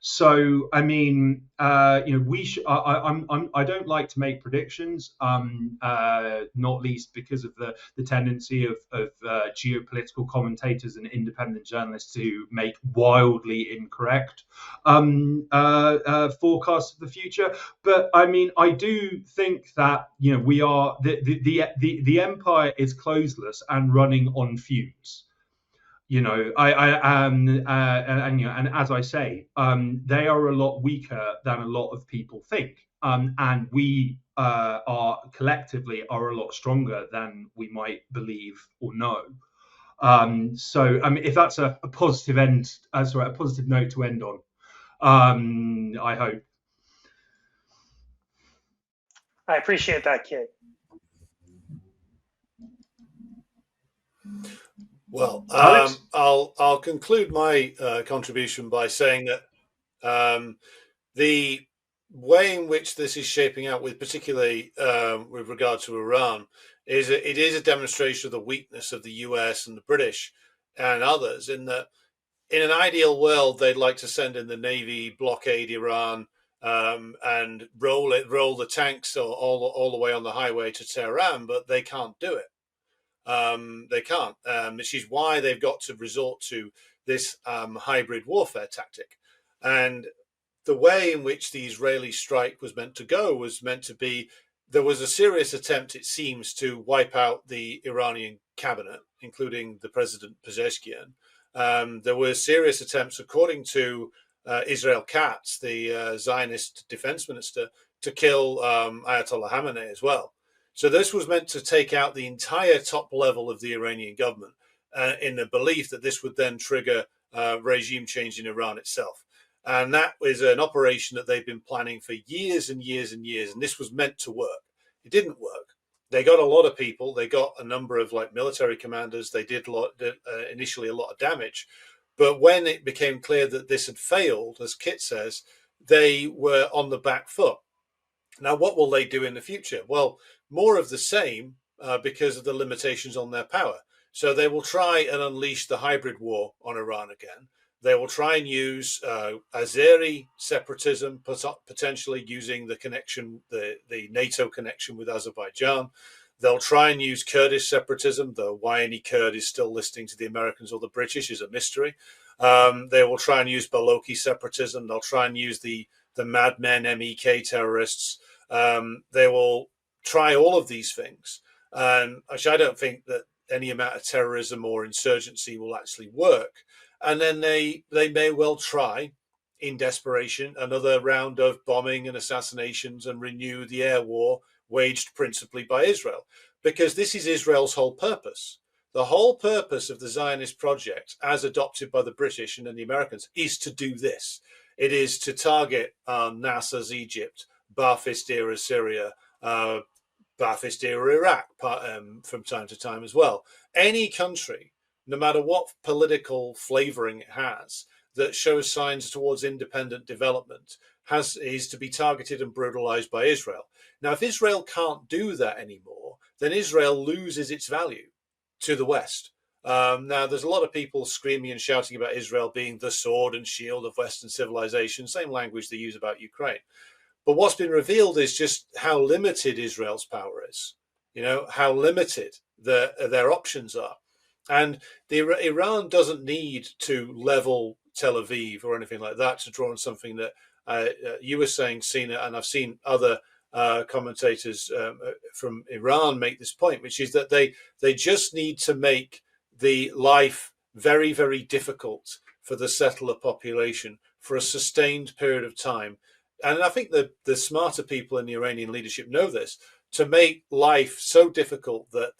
So, I mean, I don't like to make predictions, not least because of the tendency of geopolitical commentators and independent journalists to make wildly incorrect forecasts of the future. But I mean, I do think that we are the empire is closeless and running on fumes. And as I say, they are a lot weaker than a lot of people think, and we are collectively a lot stronger than we might believe or know. So, I mean, if that's a positive a positive note to end on, I hope. I appreciate that, Kit. Well, I'll conclude my contribution by saying that the way in which this is shaping out, particularly with regard to Iran, is it is a demonstration of the weakness of the US and the British and others. In that, in an ideal world, they'd like to send in the Navy, blockade Iran, and roll the tanks all the way on the highway to Tehran, but they can't do it. They can't, which is why they've got to resort to this hybrid warfare tactic. And the way in which the Israeli strike was meant to go was meant to be, there was a serious attempt, it seems, to wipe out the Iranian cabinet, including the President Pezeshkian. There were serious attempts, according to Israel Katz, the Zionist defense minister, to kill Ayatollah Khamenei as well. So this was meant to take out the entire top level of the Iranian government in the belief that this would then trigger regime change in Iran itself. And that was an operation that they've been planning for years and years and years. And this was meant to work. It didn't work. They got a lot of people. They got a number of military commanders. They did initially a lot of damage. But when it became clear that this had failed, as Kit says, they were on the back foot. Now, what will they do in the future? Well, more of the same because of the limitations on their power. So they will try and unleash the hybrid war on Iran again. They will try and use Azeri separatism, potentially using the connection, the NATO connection with Azerbaijan. They'll try and use Kurdish separatism, though why any Kurd is still listening to the Americans or the British is a mystery. They will try and use Balochi separatism. They'll try and use the madmen MEK terrorists. They will try all of these things, which I don't think that any amount of terrorism or insurgency will actually work. And then they may well try, in desperation, another round of bombing and assassinations and renew the air war waged principally by Israel, because this is Israel's whole purpose. The whole purpose of the Zionist project, as adopted by the British and then the Americans, is to do this. It is to target Nasser's Egypt, Ba'athist era Syria, Ba'athist era Iraq from time to time as well. Any country, no matter what political flavoring it has, that shows signs towards independent development is to be targeted and brutalized by Israel. Now, if Israel can't do that anymore, then Israel loses its value to the West. Now, there's a lot of people screaming and shouting about Israel being the sword and shield of Western civilization, same language they use about Ukraine. But what's been revealed is just how limited Israel's power is, how limited their options are. And Iran doesn't need to level Tel Aviv or anything like that to draw on something that you were saying, Sina, and I've seen other commentators from Iran make this point, which is that they just need to make the life very, very difficult for the settler population for a sustained period of time. And I think the smarter people in the Iranian leadership know this, to make life so difficult that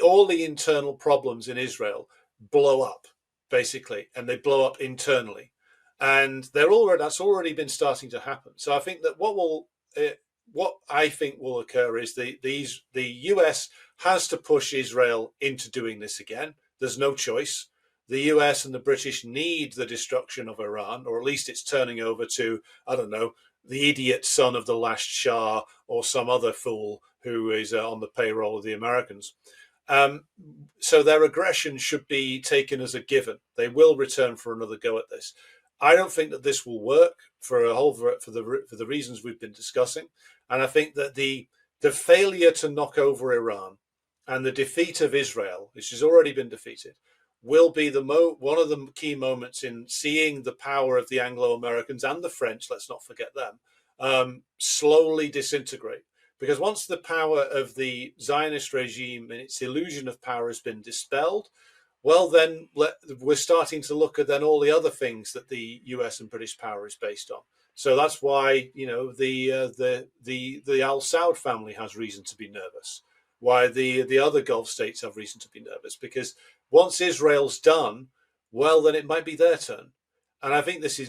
all the internal problems in Israel blow up, basically, and they blow up internally. And that's already been starting to happen. So I think that what I think will occur is the US has to push Israel into doing this again. There's no choice. The US and the British need the destruction of Iran, or at least it's turning over to, I don't know, the idiot son of the last Shah or some other fool who is on the payroll of the Americans. So their aggression should be taken as a given. They will return for another go at this. I don't think that this will work for the reasons we've been discussing, and I think that the failure to knock over Iran and the defeat of Israel, which has already been defeated, will be one of the key moments in seeing the power of the Anglo-Americans and the French, let's not forget them, slowly disintegrate. Because once the power of the Zionist regime and its illusion of power has been dispelled, well, then we're starting to look at then all the other things that the US and British power is based on. So that's why, the Al Saud family has reason to be nervous. Why the other Gulf states have reason to be nervous, because once Israel's done, well, then it might be their turn. And I think this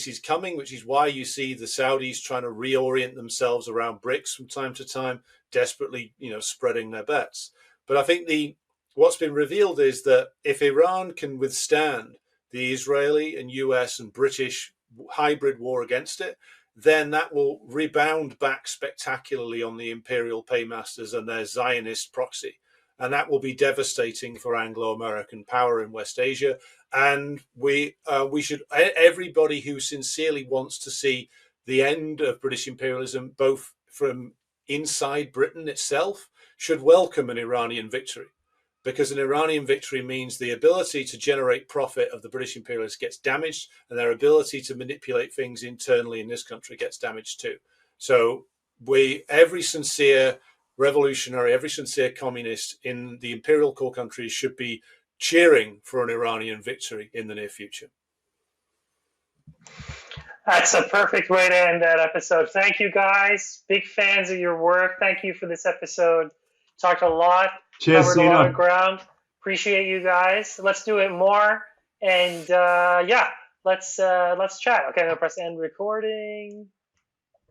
is coming, which is why you see the Saudis trying to reorient themselves around BRICS from time to time, desperately, spreading their bets. But I think what's been revealed is that if Iran can withstand the Israeli and US and British hybrid war against it, then that will rebound back spectacularly on the imperial paymasters and their Zionist proxy. And that will be devastating for Anglo-American power in West Asia. And we should, everybody who sincerely wants to see the end of British imperialism, both from inside Britain itself, should welcome an Iranian victory. Because an Iranian victory means the ability to generate profit of the British imperialists gets damaged, and their ability to manipulate things internally in this country gets damaged too. So every sincere revolutionary, every sincere communist in the imperial core countries should be cheering for an Iranian victory in the near future. That's a perfect way to end that episode. Thank you, guys. Big fans of your work. Thank you for this episode. Talked a lot. Cheers, covered a lot of ground. Appreciate you guys. Let's do it more. And let's chat. Okay, I'm gonna press end recording.